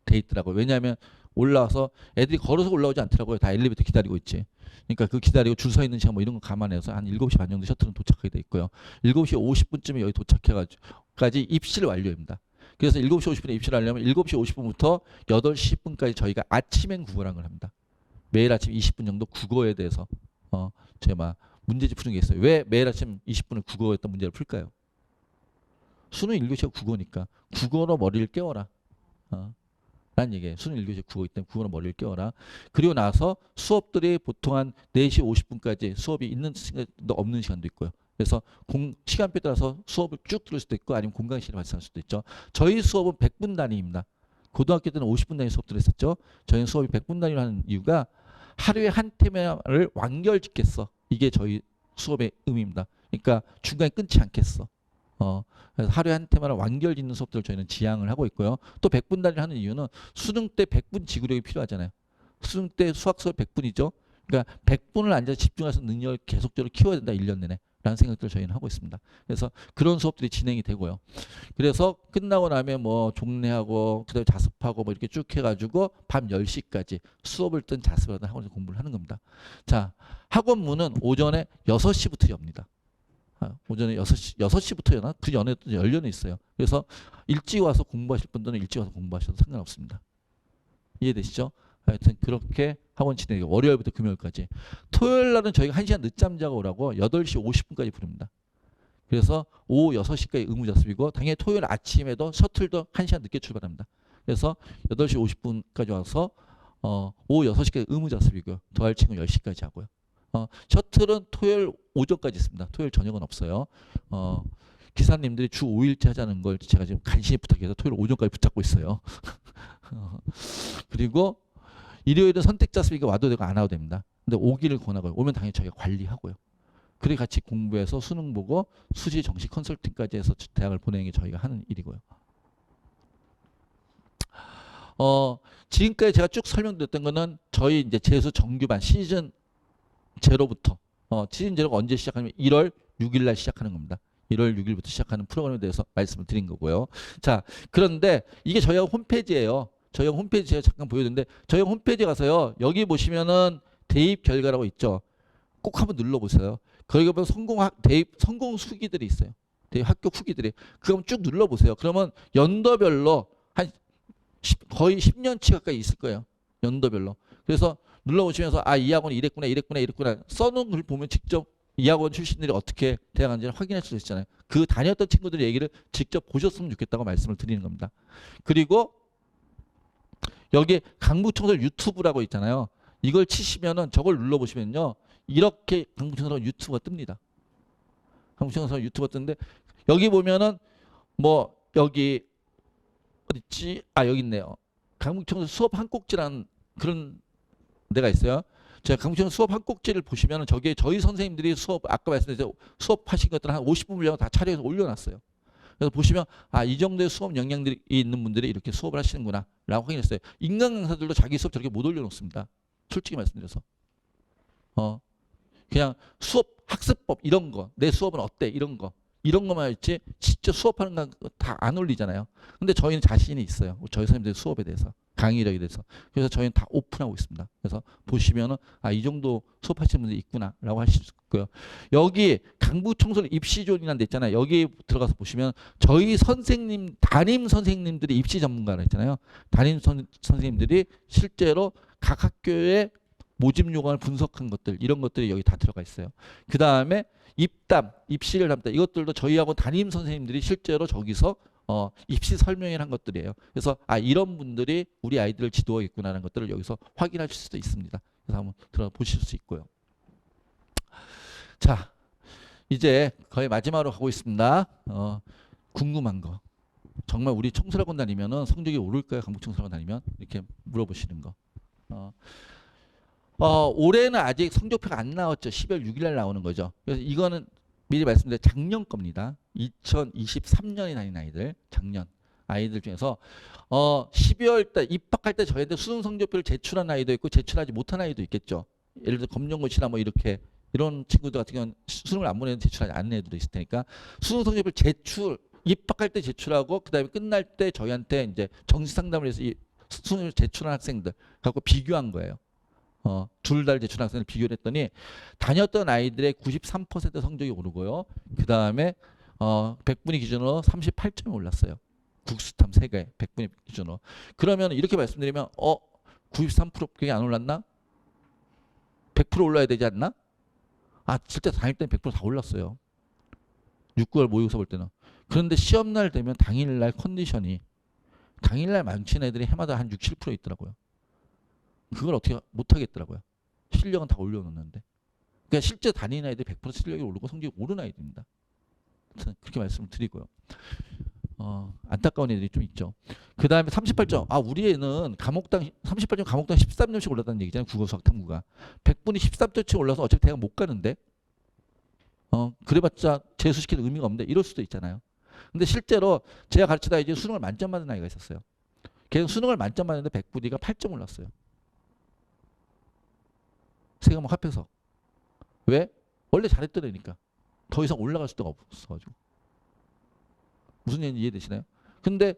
S1: 돼 있더라고요. 왜냐하면 올라와서 애들이 걸어서 올라오지 않더라고요. 다 엘리베이터 기다리고 있지. 그러니까 그 기다리고 줄 서 있는 시간 뭐 이런 거 감안해서 한 7시 반 정도 셔틀은 도착하게 돼 있고요. 7시 50분쯤에 여기 도착해가지고까지 입시를 완료합니다. 그래서 7시 50분에 입시를 하려면 7시 50분부터 8시 10분까지 저희가 아침엔 국어라는 걸 합니다. 매일 아침 20분 정도 국어에 대해서 제가 문제집 푸는 게 있어요. 왜 매일 아침 20분을 국어에다 문제를 풀까요? 수능 1교시가 국어니까 국어로 머리를 깨워라. 라는 얘기예요. 수능 1교시 국어이기 때문에 국어로 머리를 깨워라. 그리고 나서 수업들이 보통 한 4시 50분까지 수업이 있는 시간도 없는 시간도 있고요. 그래서 시간표에 따라서 수업을 쭉 들을 수도 있고 아니면 공강 시간이 발생할 수도 있죠. 저희 수업은 100분 단위입니다. 고등학교 때는 50분 단위 수업들을 했었죠. 저희는 수업이 100분 단위로 하는 이유가 하루에 한 테마를 완결짓겠어. 이게 저희 수업의 의미입니다. 그러니까 중간에 끊지 않겠어. 그래서 하루에 한 테마를 완결짓는 수업들을 저희는 지향을 하고 있고요. 또 100분 단위를 하는 이유는 수능 때 100분 지구력이 필요하잖아요. 수능 때 수학 수업 100분이죠. 그러니까 100분을 앉아서 집중해서 능력을 계속적으로 키워야 된다. 1년 내내. 라는 생각들을 저희는 하고 있습니다. 그래서 그런 수업들이 진행이 되고요. 그래서 끝나고 나면 뭐 종례하고 그다음에 자습하고 뭐 이렇게 쭉 해가지고 밤 10시까지 수업을 뜬 자습을 하든 학원에서 공부를 하는 겁니다. 자, 학원 문은 오전에 6시부터 엽니다. 오전에 6시부터 여나? 그 전에도 열려는 있어요. 그래서 일찍 와서 공부하실 분들은 일찍 와서 공부하셔도 상관없습니다. 이해되시죠? 하여튼 그렇게 학원 진행해요. 월요일부터 금요일까지. 토요일 날은 저희가 1시간 늦잠 자고 오라고 8시 50분까지 부릅니다. 그래서 오후 6시까지 의무자습이고 당연히 토요일 아침에도 셔틀도 1시간 늦게 출발합니다. 그래서 8시 50분까지 와서 오후 6시까지 의무자습이고요. 더할 친구 10시까지 하고요. 셔틀은 토요일 오전까지 있습니다. 토요일 저녁은 없어요. 기사님들이 주 5일째 하자는 걸 제가 지금 간신히 부탁해서 토요일 오전까지 붙잡고 있어요. 그리고 일요일은 선택자습이니까 와도 되고 안 와도 됩니다. 근데 오기를 권하고요. 오면 당연히 저희가 관리하고요. 그리고 같이 공부해서 수능 보고 수시 정시 컨설팅까지 해서 대학을 보내는 게 저희가 하는 일이고요. 지금까지 제가 쭉 설명드렸던 거는 저희 이제 재수 정규반 시즌 제로부터 시즌 제로가 언제 시작하냐면 1월 6일 날 시작하는 겁니다. 1월 6일부터 시작하는 프로그램에 대해서 말씀을 드린 거고요. 자, 그런데 이게 저희가 홈페이지예요. 저희가 홈페이지 제가 잠깐 보여드렸는데 저희가 홈페이지에 가서요. 여기 보시면은 대입 결과라고 있죠. 꼭 한번 눌러보세요. 거기 보면 대입 성공 후기들이 있어요. 대입 합격 후기들이. 그거 한번 쭉 눌러보세요. 그러면 연도별로 한 거의 10년치 가까이 있을 거예요. 연도별로. 그래서 눌러보시면서 이 학원이 이랬구나 써놓은 글 보면 직접 이 학원 출신들이 어떻게 대학 간지를 확인할 수 있잖아요. 그 다녔던 친구들의 얘기를 직접 보셨으면 좋겠다고 말씀을 드리는 겁니다. 그리고 여기 강북청설 유튜브라고 있잖아요. 이걸 치시면은 저걸 눌러보시면요. 이렇게 강북청설 유튜브가 뜹니다. 강북청설 유튜브가 뜨는데 여기 보면은 뭐 여기 어딨지? 여기 있네요. 강북청설 수업 한 꼭지라는 그런 데가 있어요. 제가 강북청설 수업 한 꼭지를 보시면은 저기에 저희 선생님들이 아까 말씀드린 수업하신 것들 한 50분 분량 다 촬영해서 올려놨어요. 그래서 보시면 이 정도의 수업 역량들이 있는 분들이 이렇게 수업을 하시는구나 라고 확인했어요. 인간 강사들도 자기 수업 저렇게 못 올려놓습니다. 솔직히 말씀드려서. 그냥 수업 학습법 이런 거, 내 수업은 어때 이런 것만 있지 진짜 수업하는 거 다 안 올리잖아요. 근데 저희는 자신이 있어요. 저희 선생님들 수업에 대해서, 강의력에 대해서. 그래서 저희는 다 오픈하고 있습니다. 그래서 보시면은 이 정도 수업하시는 분들이 있구나라고 하실 수 있고요. 여기 강북청소년 입시존이라는 데 있잖아요. 여기 들어가서 보시면 저희 선생님, 담임 선생님들이 입시 전문가라 했잖아요. 담임 선생님들이 실제로 각 학교의 모집 요강을 분석한 것들, 이런 것들이 여기 다 들어가 있어요. 그 다음에 입담, 입시를 담다, 이것들도 저희하고 담임 선생님들이 실제로 저기서 입시 설명을 한 것들이에요. 그래서 이런 분들이 우리 아이들을 지도하겠구나라는 것들을 여기서 확인하실 수도 있습니다. 그래서 한번 들어보실 수 있고요. 자, 이제 거의 마지막으로 가고 있습니다. 궁금한 거. 정말 우리 청소학원 다니면은 성적이 오를까요? 강북청소학원 다니면? 이렇게 물어보시는 거. 올해는 아직 성적표가 안 나왔죠. 12월 6일 날 나오는 거죠. 그래서 이거는 미리 말씀드려 작년 겁니다. 2023년에 다닌 아이들, 작년 아이들 중에서 12월 달 입학할 때 저희들 수능 성적표를 제출한 아이도 있고 제출하지 못한 아이도 있겠죠. 예를 들어 검정고시나 뭐 이렇게 이런 친구들 같은 경우는 수능을 안 보내는 제출하지 않는 애들도 있을 테니까 수능 성적표를 입학할 때 제출하고 그다음에 끝날 때 저희한테 이제 정시 상담을 해서 이 수능을 제출한 학생들 갖고 비교한 거예요. 둘 다 제출한 학생을 비교를 했더니 다녔던 아이들의 93% 성적이 오르고요. 그 다음에 100분위 기준으로 38점이 올랐어요. 국수탐 3개 100분위 기준으로. 그러면 이렇게 말씀드리면 93%가 안 올랐나? 100% 올라야 되지 않나? 실제 다닐 때는 100%다 올랐어요. 6개월 모의고사 볼 때는. 그런데 시험날 되면 당일날 컨디션이 당일날 망친 애들이 해마다 한 6, 7% 있더라고요. 그걸 어떻게 못하겠더라고요. 실력은 다 올려놓는데. 그러니까 실제 다니는 아이들이 100% 실력이 오르고 성적이 오르는 아이들입니다. 그렇게 말씀을 드리고요. 안타까운 애들이 좀 있죠. 그 다음에 38점. 우리 애는 과목당 38점 과목당 13점씩 올랐다는 얘기잖아요. 국어, 수학, 탐구가. 100분이 13점씩 올라서 어차피 대학 못 가는데 그래봤자 재수시키는 의미가 없는데 이럴 수도 있잖아요. 근데 실제로 제가 가르치다 이제 수능을 만점 받은 아이가 있었어요. 걔는 수능을 만점 받는데 100분위가 8점 올랐어요. 세 과목 합해서. 왜? 원래 잘했던 애니까. 더 이상 올라갈 수가 없어가지고. 무슨 얘기인지 이해되시나요? 근데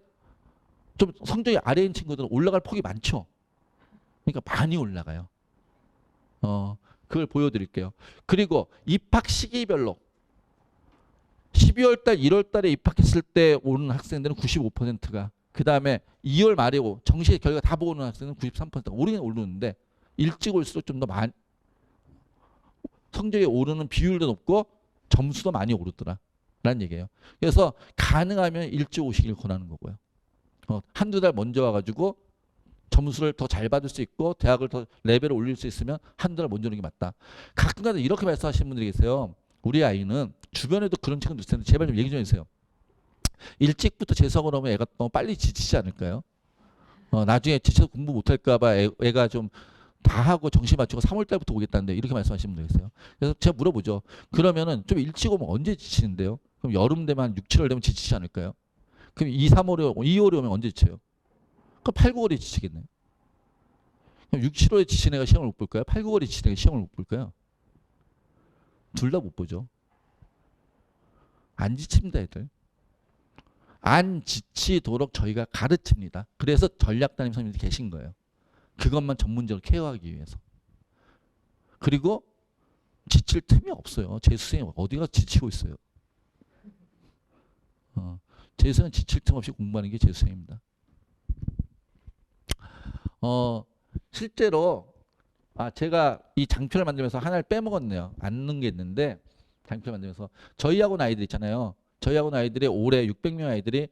S1: 좀 성적이 아래인 친구들은 올라갈 폭이 많죠. 그러니까 많이 올라가요. 그걸 보여드릴게요. 그리고 입학 시기별로 12월 달, 1월 달에 입학했을 때 오는 학생들은 95%가 그 다음에 2월 말에 정시 결과 다 보고 오는 학생은 93%가 오르는데 일찍 올수록 좀 더 많이 성적이 오르는 비율도 높고 점수도 많이 오르더라 라는 얘기예요. 그래서 가능하면 일찍 오시길 권하는 거고요. 한두 달 먼저 와가지고 점수를 더 잘 받을 수 있고 대학을 더 레벨을 올릴 수 있으면 한두 달 먼저 오는 게 맞다. 가끔가다 이렇게 말씀하시는 분들이 계세요. 우리 아이는 주변에도 그런 친구도 있을 텐데 제발 좀 얘기 좀 해주세요. 일찍부터 재수하고 나면 애가 너무 빨리 지치지 않을까요? 나중에 지쳐서 공부 못할까 봐 애가 좀 다 하고 정신 맞추고 3월 달부터 오겠다는데 이렇게 말씀하시는 분들 계세요. 그래서 제가 물어보죠. 그러면은 좀 일찍 오면 언제 지치는데요? 그럼 여름 되면 한 6, 7월 되면 지치지 않을까요? 그럼 2, 3월에 2월에 오면 언제 지쳐요? 그럼 8, 9월에 지치겠네요. 그럼 6, 7월에 지친 애가 시험을 못 볼까요? 8, 9월에 지친 애가 시험을 못 볼까요? 둘 다 못 보죠. 안 지칩니다, 애들. 안 지치도록 저희가 가르칩니다. 그래서 전략담임 선생님들이 계신 거예요. 그것만 전문적으로 케어하기 위해서. 그리고 지칠 틈이 없어요. 재수생이 어디가 지치고 있어요. 재수생은 지칠 틈 없이 공부하는 게 재수생입니다. 실제로 제가 이 장표를 만들면서 하나를 빼먹었네요. 안 넣은 게 있는데 장표를 만들면서 저희 학원 아이들 있잖아요. 저희 학원 아이들이 올해 600명 아이들이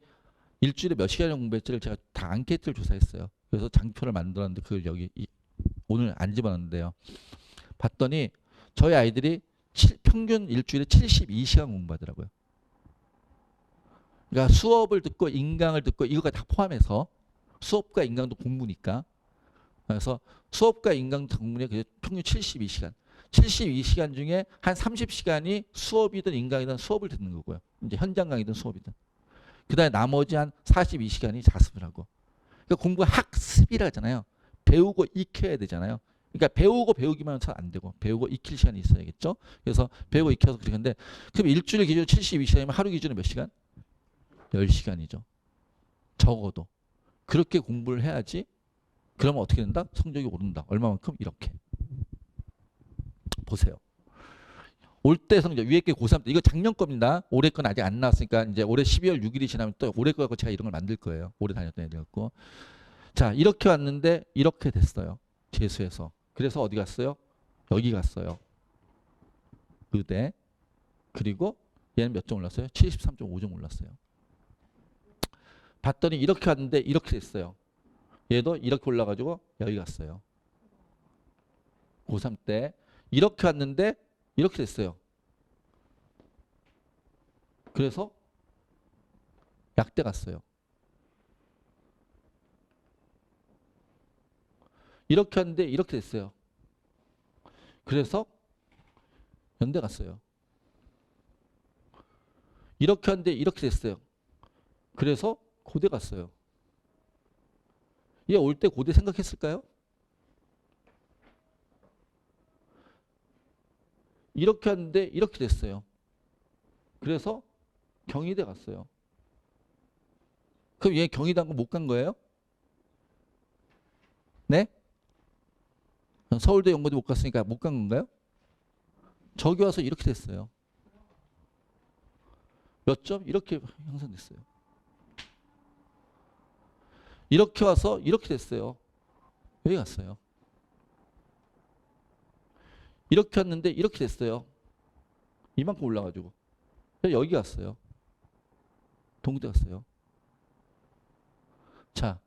S1: 일주일에 몇 시간을 공부했지를 제가 다 앙케이트를 조사했어요. 그래서 장표를 만들었는데 그걸 여기 오늘 안 집어넣는데요. 봤더니 저희 아이들이 평균 일주일에 72시간 공부하더라고요. 그러니까 수업을 듣고 인강을 듣고 이거가 다 포함해서 수업과 인강도 공부니까 그래서 수업과 인강도 공부니 평균 72시간. 72시간 중에 한 30시간이 수업이든 인강이든 수업을 듣는 거고요. 이제 현장 강의든 수업이든. 그다음에 나머지 한 42시간이 자습을 하고. 그러니까 공부 학습이라 하잖아요. 배우고 익혀야 되잖아요. 그러니까 배우고 배우기만 잘 안 되고 배우고 익힐 시간이 있어야겠죠. 그래서 배우고 익혀서 그러는데 그럼 일주일 기준으로 72시간이면 하루 기준으로 몇 시간? 10시간이죠. 적어도. 그렇게 공부를 해야지. 그러면 어떻게 된다? 성적이 오른다. 얼마만큼? 이렇게. 보세요. 올 때 성적 위에 게 고3 때 이거 작년 겁니다. 올해 건 아직 안 나왔으니까 이제 올해 12월 6일이 지나면 또 올해 거 갖고 제가 이런 걸 만들 거예요. 올해 다녔던 애들 갖고. 자, 이렇게 왔는데 이렇게 됐어요. 재수해서. 그래서 어디 갔어요? 여기 갔어요. 의대. 그리고 얘는 몇 점 올랐어요? 73.5점 올랐어요. 봤더니 이렇게 왔는데 이렇게 됐어요. 얘도 이렇게 올라가지고 여기 갔어요. 고3 때 이렇게 왔는데 이렇게 됐어요. 그래서 약대 갔어요. 이렇게 왔는데 이렇게 됐어요. 그래서 연대 갔어요. 이렇게 하는데 이렇게 됐어요. 그래서 고대 갔어요. 얘 올 때 고대 생각했을까요? 이렇게 하는데 이렇게 됐어요. 그래서 경희대 갔어요. 그럼 얘 경희대 한 거 못 간 거예요? 네? 서울대 연고대 못 갔으니까 못 간 건가요? 저기 와서 이렇게 됐어요. 몇 점? 이렇게 형성됐어요. 이렇게 와서 이렇게 됐어요. 여기 갔어요. 이렇게 왔는데 이렇게 됐어요. 이만큼 올라가지고. 여기 갔어요. 동대 갔어요. 자,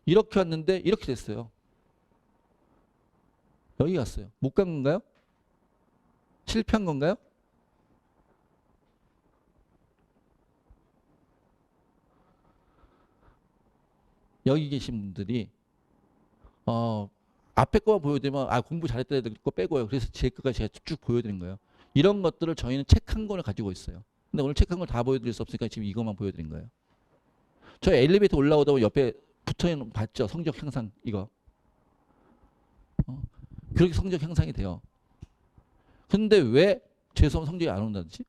S1: 이렇게 왔는데 이렇게 됐어요. 여기 갔어요. 못 간 건가요? 실패한 건가요? 여기 계신 분들이 앞에 거만 보여드리면 공부 잘했다 해도 거 빼고요. 그래서 제 거까지 제가 쭉 보여드린 거예요. 이런 것들을 저희는 책 한 권을 가지고 있어요. 근데 오늘 책 한 권 다 보여드릴 수 없으니까 지금 이것만 보여드린 거예요. 저 엘리베이터 올라오다 보면 옆에 붙어있는 거 봤죠? 성적 향상 이거. 그렇게 성적 향상이 돼요. 근데 왜 재수하면 성적이 안 온다든지?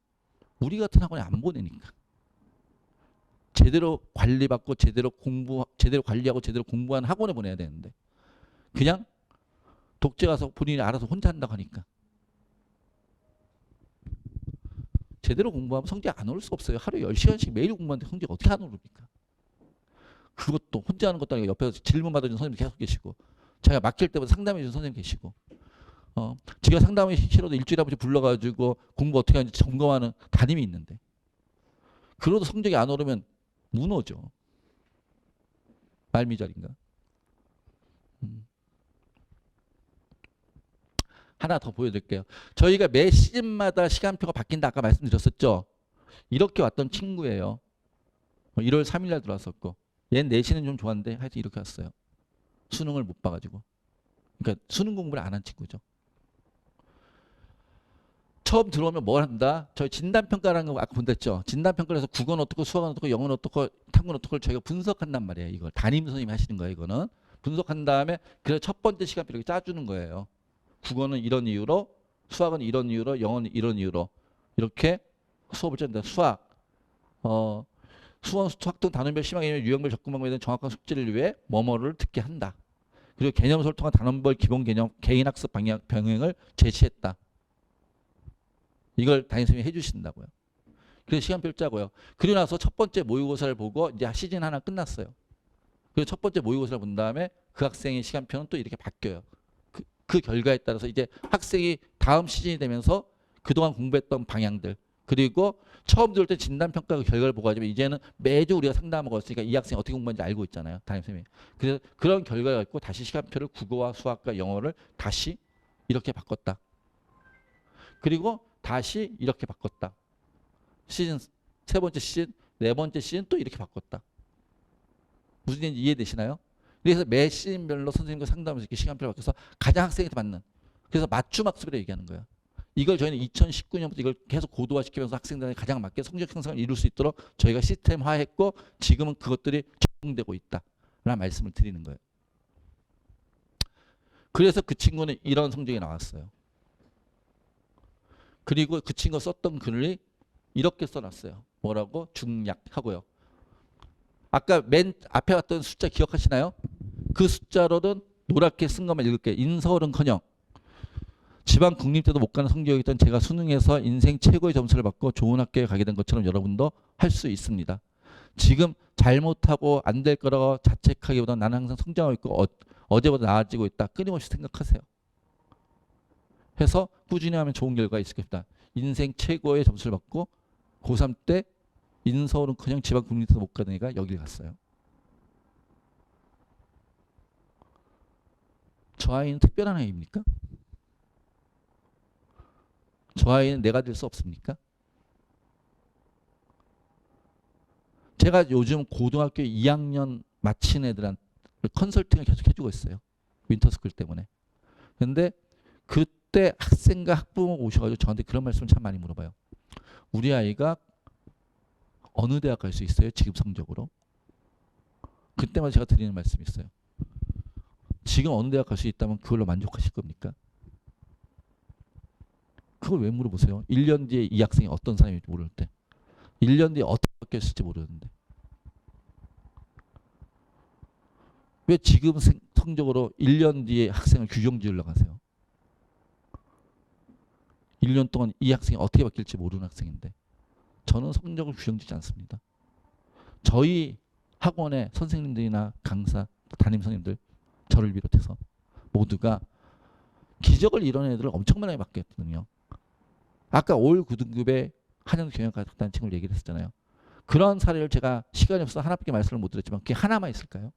S1: 우리 같은 학원에 안 보내니까. 제대로 관리받고 제대로 관리하고 제대로 공부하는 학원에 보내야 되는데 그냥 독재 가서 본인이 알아서 혼자 한다고 하니까 제대로 공부하면 성적 안 오를 수 없어요. 하루에 10시간씩 매일 공부하는데 성적 어떻게 안 오릅니까? 그것도 혼자 하는 것도 아니고 옆에서 질문 받아주는 선생님 계속 계시고 자기가 막힐 때마다 상담해 주는 선생님 계시고 지가 상담이 싫어도 일주일에 한 번씩 불러가지고 공부 어떻게 하는지 점검하는 담임이 있는데 그래도 성적이 안 오르면 무너져. 말미잘인가? 하나 더 보여드릴게요. 저희가 매 시즌마다 시간표가 바뀐다 아까 말씀드렸었죠. 이렇게 왔던 친구예요. 1월 3일 날 들어왔었고 얘는 내신은 좀 좋았는데 하여튼 이렇게 왔어요. 수능을 못 봐가지고. 그러니까 수능 공부를 안 한 친구죠. 처음 들어오면 뭘 한다? 저희 진단평가라는 거 아까 본댔죠. 진단평가를 해서 국어는 어떻고 수학은 어떻고 영어는 어떻고 탐구는 어떻고 저희가 분석한단 말이에요. 이걸 담임 선생님이 하시는 거예요. 이거는. 분석한 다음에 그래서 첫 번째 시간표 이렇게 짜주는 거예요. 국어는 이런 이유로 수학은 이런 이유로 영어는 이런 이유로 이렇게 수업을 짠다. 수학 수학 등 단원별 심화 개념 유형별 접근 방법에 대한 정확한 숙지를 위해 뭐뭐를 듣게 한다. 그리고 개념을 통한 단원별 기본 개념 개인학습 병행을 제시했다. 이걸 담임선생님이 해주신다고요. 그래서 시간표를 짜고요. 그리고 나서 첫 번째 모의고사를 보고 이제 시즌 하나 끝났어요. 그리고 첫 번째 모의고사를 본 다음에 그 학생의 시간표는 또 이렇게 바뀌어요. 그 결과에 따라서 이제 학생이 다음 시즌이 되면서 그동안 공부했던 방향들 그리고 처음 들을 때 진단평가 그 결과를 보고 하지만 이제는 매주 우리가 상담하고 있으니까 이 학생이 어떻게 공부하는지 알고 있잖아요. 담임선생님이. 그래서 그런 결과가 있고 다시 시간표를 국어와 수학과 영어를 다시 이렇게 바꿨다. 그리고 다시 이렇게 바꿨다. 시즌 세 번째 시즌, 네 번째 시즌 또 이렇게 바꿨다. 무슨 얘기인지 이해되시나요? 그래서 매 시즌별로 선생님과 상담하면서 이렇게 시간표를 바꿔서 가장 학생한테 맞는 그래서 맞춤 학습이라고 얘기하는 거예요. 이걸 저희는 2019년부터 이걸 계속 고도화시키면서 학생들에게 가장 맞게 성적 향상을 이룰 수 있도록 저희가 시스템화했고 지금은 그것들이 적용되고 있다라는 말씀을 드리는 거예요. 그래서 그 친구는 이런 성적이 나왔어요. 그리고 그 친구가 썼던 글이 이렇게 써놨어요. 뭐라고? 중약하고요. 아까 맨 앞에 왔던 숫자 기억하시나요? 그 숫자로는 노랗게 쓴 것만 읽을게요. 인서울은커녕 지방 국립대도 못 가는 성적이었던 제가 수능에서 인생 최고의 점수를 받고 좋은 학교에 가게 된 것처럼 여러분도 할 수 있습니다. 지금 잘못하고 안 될 거라고 자책하기보다 나는 항상 성장하고 있고 어제보다 나아지고 있다. 끊임없이 생각하세요. 해서 꾸준히 하면 좋은 결과가 있을 겁니다. 인생 최고의 점수를 받고 고3 때 인서울은커녕 지방 국립대도 못 가는 애가 여길 갔어요. 저 아이는 특별한 아이입니까? 저 아이는 내가 될 수 없습니까? 제가 요즘 고등학교 2학년 마친 애들한테 컨설팅을 계속 해주고 있어요. 윈터스쿨 때문에. 근데 그때 학생과 학부모 오셔가지고 저한테 그런 말씀을 참 많이 물어봐요. 우리 아이가 어느 대학 갈 수 있어요? 지금 성적으로? 그때마다 제가 드리는 말씀이 있어요. 지금 어느 대학 갈 수 있다면 그걸로 만족하실 겁니까? 그걸 왜 물어보세요? 1년 뒤에 이 학생이 어떤 사람인지 모를 때. 1년 뒤에 어떻게 바뀌었을지 모르는데. 왜 지금 성적으로 1년 뒤에 학생을 규정 지으려고 하세요? 1년 동안 이 학생이 어떻게 바뀔지 모르는 학생인데. 저는 성적을 규정 짓지 않습니다. 저희 학원의 선생님들이나 강사, 담임 선생님들, 저를 비롯해서 모두가 기적을 이뤄낸 애들을 엄청 많이 바뀌었거든요. 아까 올 9등급에 한양대 경영학과 갔다는 친구를 얘기를 했었잖아요. 그런 사례를 제가 시간이 없어서 하나밖에 말씀을 못 드렸지만 그게 하나만 있을까요?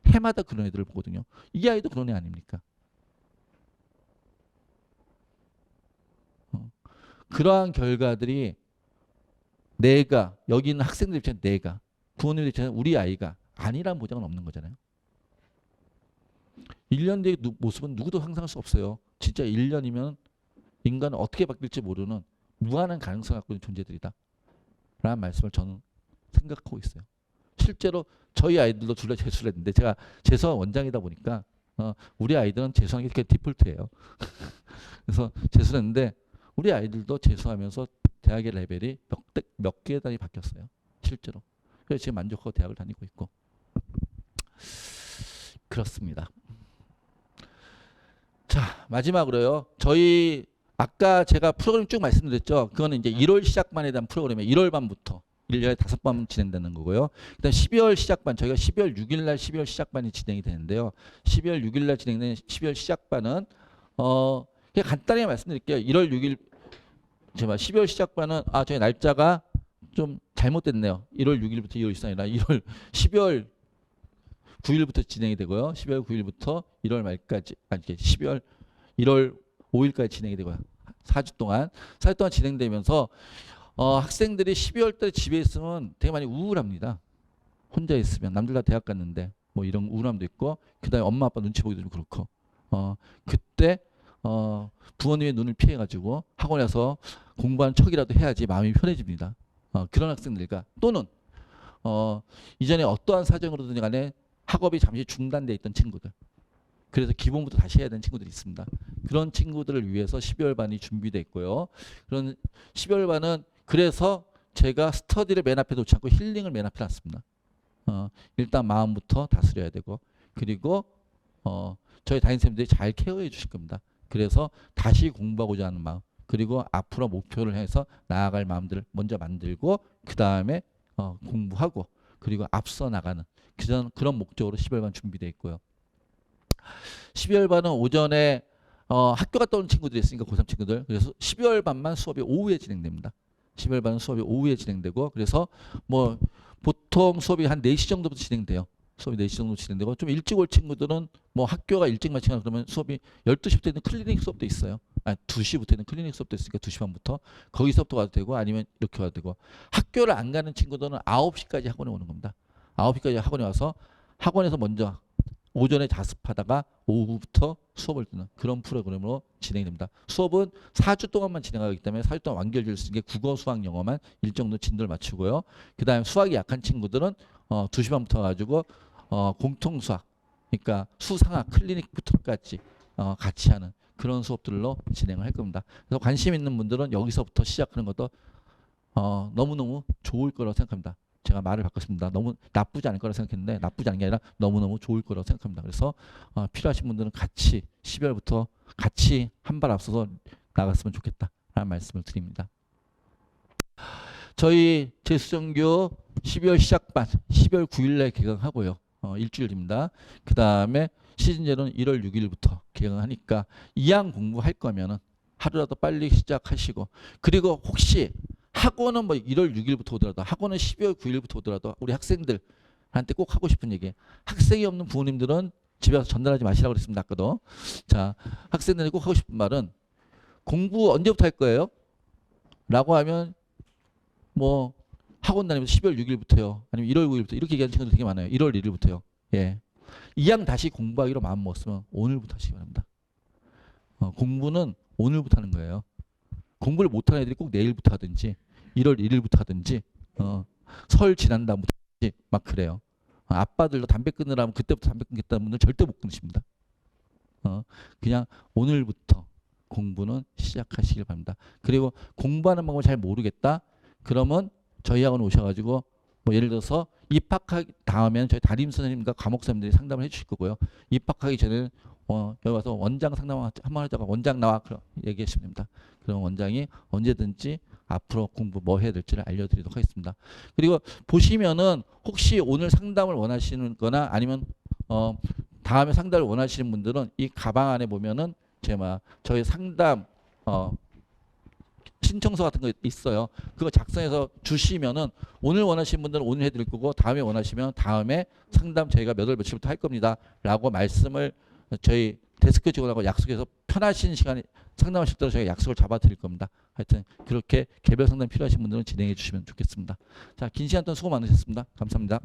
S1: 해마다 그런 애들을 보거든요. 이 아이도 그런 애 아닙니까? 그러한 결과들이 내가 여기 있는 학생들 입장에 내가 부모님 입장에 우리 아이가 아니란 보장은 없는 거잖아요. 1년 뒤의 모습은 누구도 상상할 수 없어요. 진짜 1년이면 인간은 어떻게 바뀔지 모르는 무한한 가능성을 갖고 있는 존재들이다. 라는 말씀을 저는 생각하고 있어요. 실제로 저희 아이들도 둘 다 재수를 했는데 제가 재수학 원장이다 보니까 우리 아이들은 재수하는 게 디폴트예요. 그래서 재수를 했는데 우리 아이들도 재수하면서 대학의 레벨이 몇 개 단위 바뀌었어요. 실제로. 그래서 지금 만족하고 대학을 다니고 있고. 그렇습니다. 자, 마지막으로요. 저희 아까 제가 프로그램 쭉 말씀드렸죠. 그거는 이제 1월 시작반에 대한 프로그램이에요. 1월 반부터 1년에 5번 진행되는 거고요. 그다음 12월 시작반, 저희가 12월 6일 날 12월 시작반이 진행이 되는데요. 12월 6일 날 진행되는 12월 시작반은 그냥 간단히 말씀드릴게요. 1월 6일 제가 12월 시작반은 저희 날짜가 좀 잘못됐네요. 1월 6일부터 2월 13일이라 12월 9일부터 진행이 되고요. 12월 9일부터 1월 말까지 12월 1월 5일까지 진행이 되고요. 4주 동안 진행되면서 학생들이 12월 달에 집에 있으면 되게 많이 우울합니다. 혼자 있으면 남들 다 대학 갔는데 뭐 이런 우울함도 있고 그다음에 엄마 아빠 눈치 보기도 좀 그렇고 그때 부모님의 눈을 피해 가지고 학원에 가서 공부하는 척이라도 해야지 마음이 편해집니다. 그런 학생들과 또는 이전에 어떠한 사정으로든 간에 학업이 잠시 중단돼 있던 친구들, 그래서 기본부터 다시 해야 되는 친구들이 있습니다. 그런 친구들을 위해서 12월 반이 준비되어 있고요. 그런 12월 반은 그래서 제가 스터디를 맨 앞에 놓지 않고 힐링을 맨 앞에 놨습니다. 일단 마음부터 다스려야 되고, 그리고 저희 담임선생님들이 잘 케어해 주실 겁니다. 그래서 다시 공부하고자 하는 마음, 그리고 앞으로 목표를 해서 나아갈 마음들을 먼저 만들고 그 다음에 공부하고 그리고 앞서 나가는 그런 목적으로 12월 반 준비되어 있고요. 12월 반은 오전에 학교 갔다 온 친구들이 있으니까 고3 친구들, 그래서 12월 반만 수업이 오후에 진행됩니다. 12월 반은 수업이 오후에 진행되고, 그래서 뭐 보통 수업이 한 4시 정도부터 진행돼요. 수업이 4시 정도 진행되고, 좀 일찍 올 친구들은 뭐 학교가 일찍 마치거나 그러면 수업이 12시부터 있는 클리닉 수업도 있어요. 2시부터 있는 클리닉 수업도 있으니까 2시 반부터 거기서부터 가도 되고, 아니면 이렇게 가도 되고, 학교를 안 가는 친구들은 9시까지 학원에 오는 겁니다. 9시까지 학원에 와서 학원에서 먼저 오전에 자습하다가 오후부터 수업을 듣는 그런 프로그램으로 진행됩니다. 수업은 4주 동안만 진행하기 때문에 4주 동안 완결될 수 있는 게 국어, 수학, 영어만 일정 정도 진도를 맞추고요. 그 다음에 수학이 약한 친구들은 2시 반부터 가지고 공통수학, 그러니까 수상학, 클리닉부터까지 같이 하는 그런 수업들로 진행을 할 겁니다. 그래서 관심 있는 분들은 여기서부터 시작하는 것도 너무너무 좋을 거라고 생각합니다. 제가 말을 바꿨습니다. 너무 나쁘지 않을 거라고 생각했는데 나쁘지 않은 게 아니라 너무너무 좋을 거라고 생각합니다. 그래서 필요하신 분들은 같이 12월부터 같이 한 발 앞서서 나갔으면 좋겠다라는 말씀을 드립니다. 저희 재수정교 12월 시작반 12월 9일에 개강하고요. 일주일입니다. 그 다음에 시즌제로는 1월 6일부터 개강하니까 이왕 공부할 거면은 하루라도 빨리 시작하시고, 그리고 혹시 학원은 뭐 1월 6일부터 오더라도 학원은 12월 9일부터 오더라도 우리 학생들한테 꼭 하고 싶은 얘기, 학생이 없는 부모님들은 집에 와서 전달하지 마시라고 그랬습니다. 아까도. 자, 학생들이 꼭 하고 싶은 말은 공부 언제부터 할 거예요? 라고 하면 뭐 학원 다니면서 12월 6일부터요. 아니면 1월 9일부터 이렇게 얘기하는 친구들 되게 많아요. 1월 1일부터요. 예. 이왕 다시 공부하기로 마음 먹었으면 오늘부터 하시기 바랍니다. 공부는 오늘부터 하는 거예요. 공부를 못하는 애들이 꼭 내일부터 하든지 1월 1일부터 하든지 설 지난 다음부터 하든지 막 그래요. 아빠들도 담배 끊으라면 그때부터 담배 끊겠다는 분들 절대 못 끊으십니다. 그냥 오늘부터 공부는 시작하시길 바랍니다. 그리고 공부하는 방법을 잘 모르겠다. 그러면 저희 학원 오셔가지고 뭐 예를 들어서 입학하기 다음에는 저희 담임 선생님과 과목 선생님들이 상담을 해주실 거고요. 입학하기 전에는 여기 와서 원장 상담 한번 하다가 원장 나와 그럼 얘기하시면 됩니다. 그럼 원장이 언제든지 앞으로 공부 뭐 해야 될지를 알려드리도록 하겠습니다. 그리고 보시면은 혹시 오늘 상담을 원하시는 거나 아니면 다음에 상담을 원하시는 분들은 이 가방 안에 보면은 저희 상담 신청서 같은 거 있어요. 그거 작성해서 주시면은 오늘 원하시는 분들은 오늘 해드릴 거고 다음에 원하시면 다음에 상담 저희가 몇 월 며칠부터 할 겁니다. 라고 말씀을 저희 데스크 직원하고 약속해서 편하신 시간에 상담하실 때 저희가 약속을 잡아 드릴 겁니다. 하여튼 그렇게 개별 상담 필요하신 분들은 진행해 주시면 좋겠습니다. 자, 긴 시간 동안 수고 많으셨습니다. 감사합니다.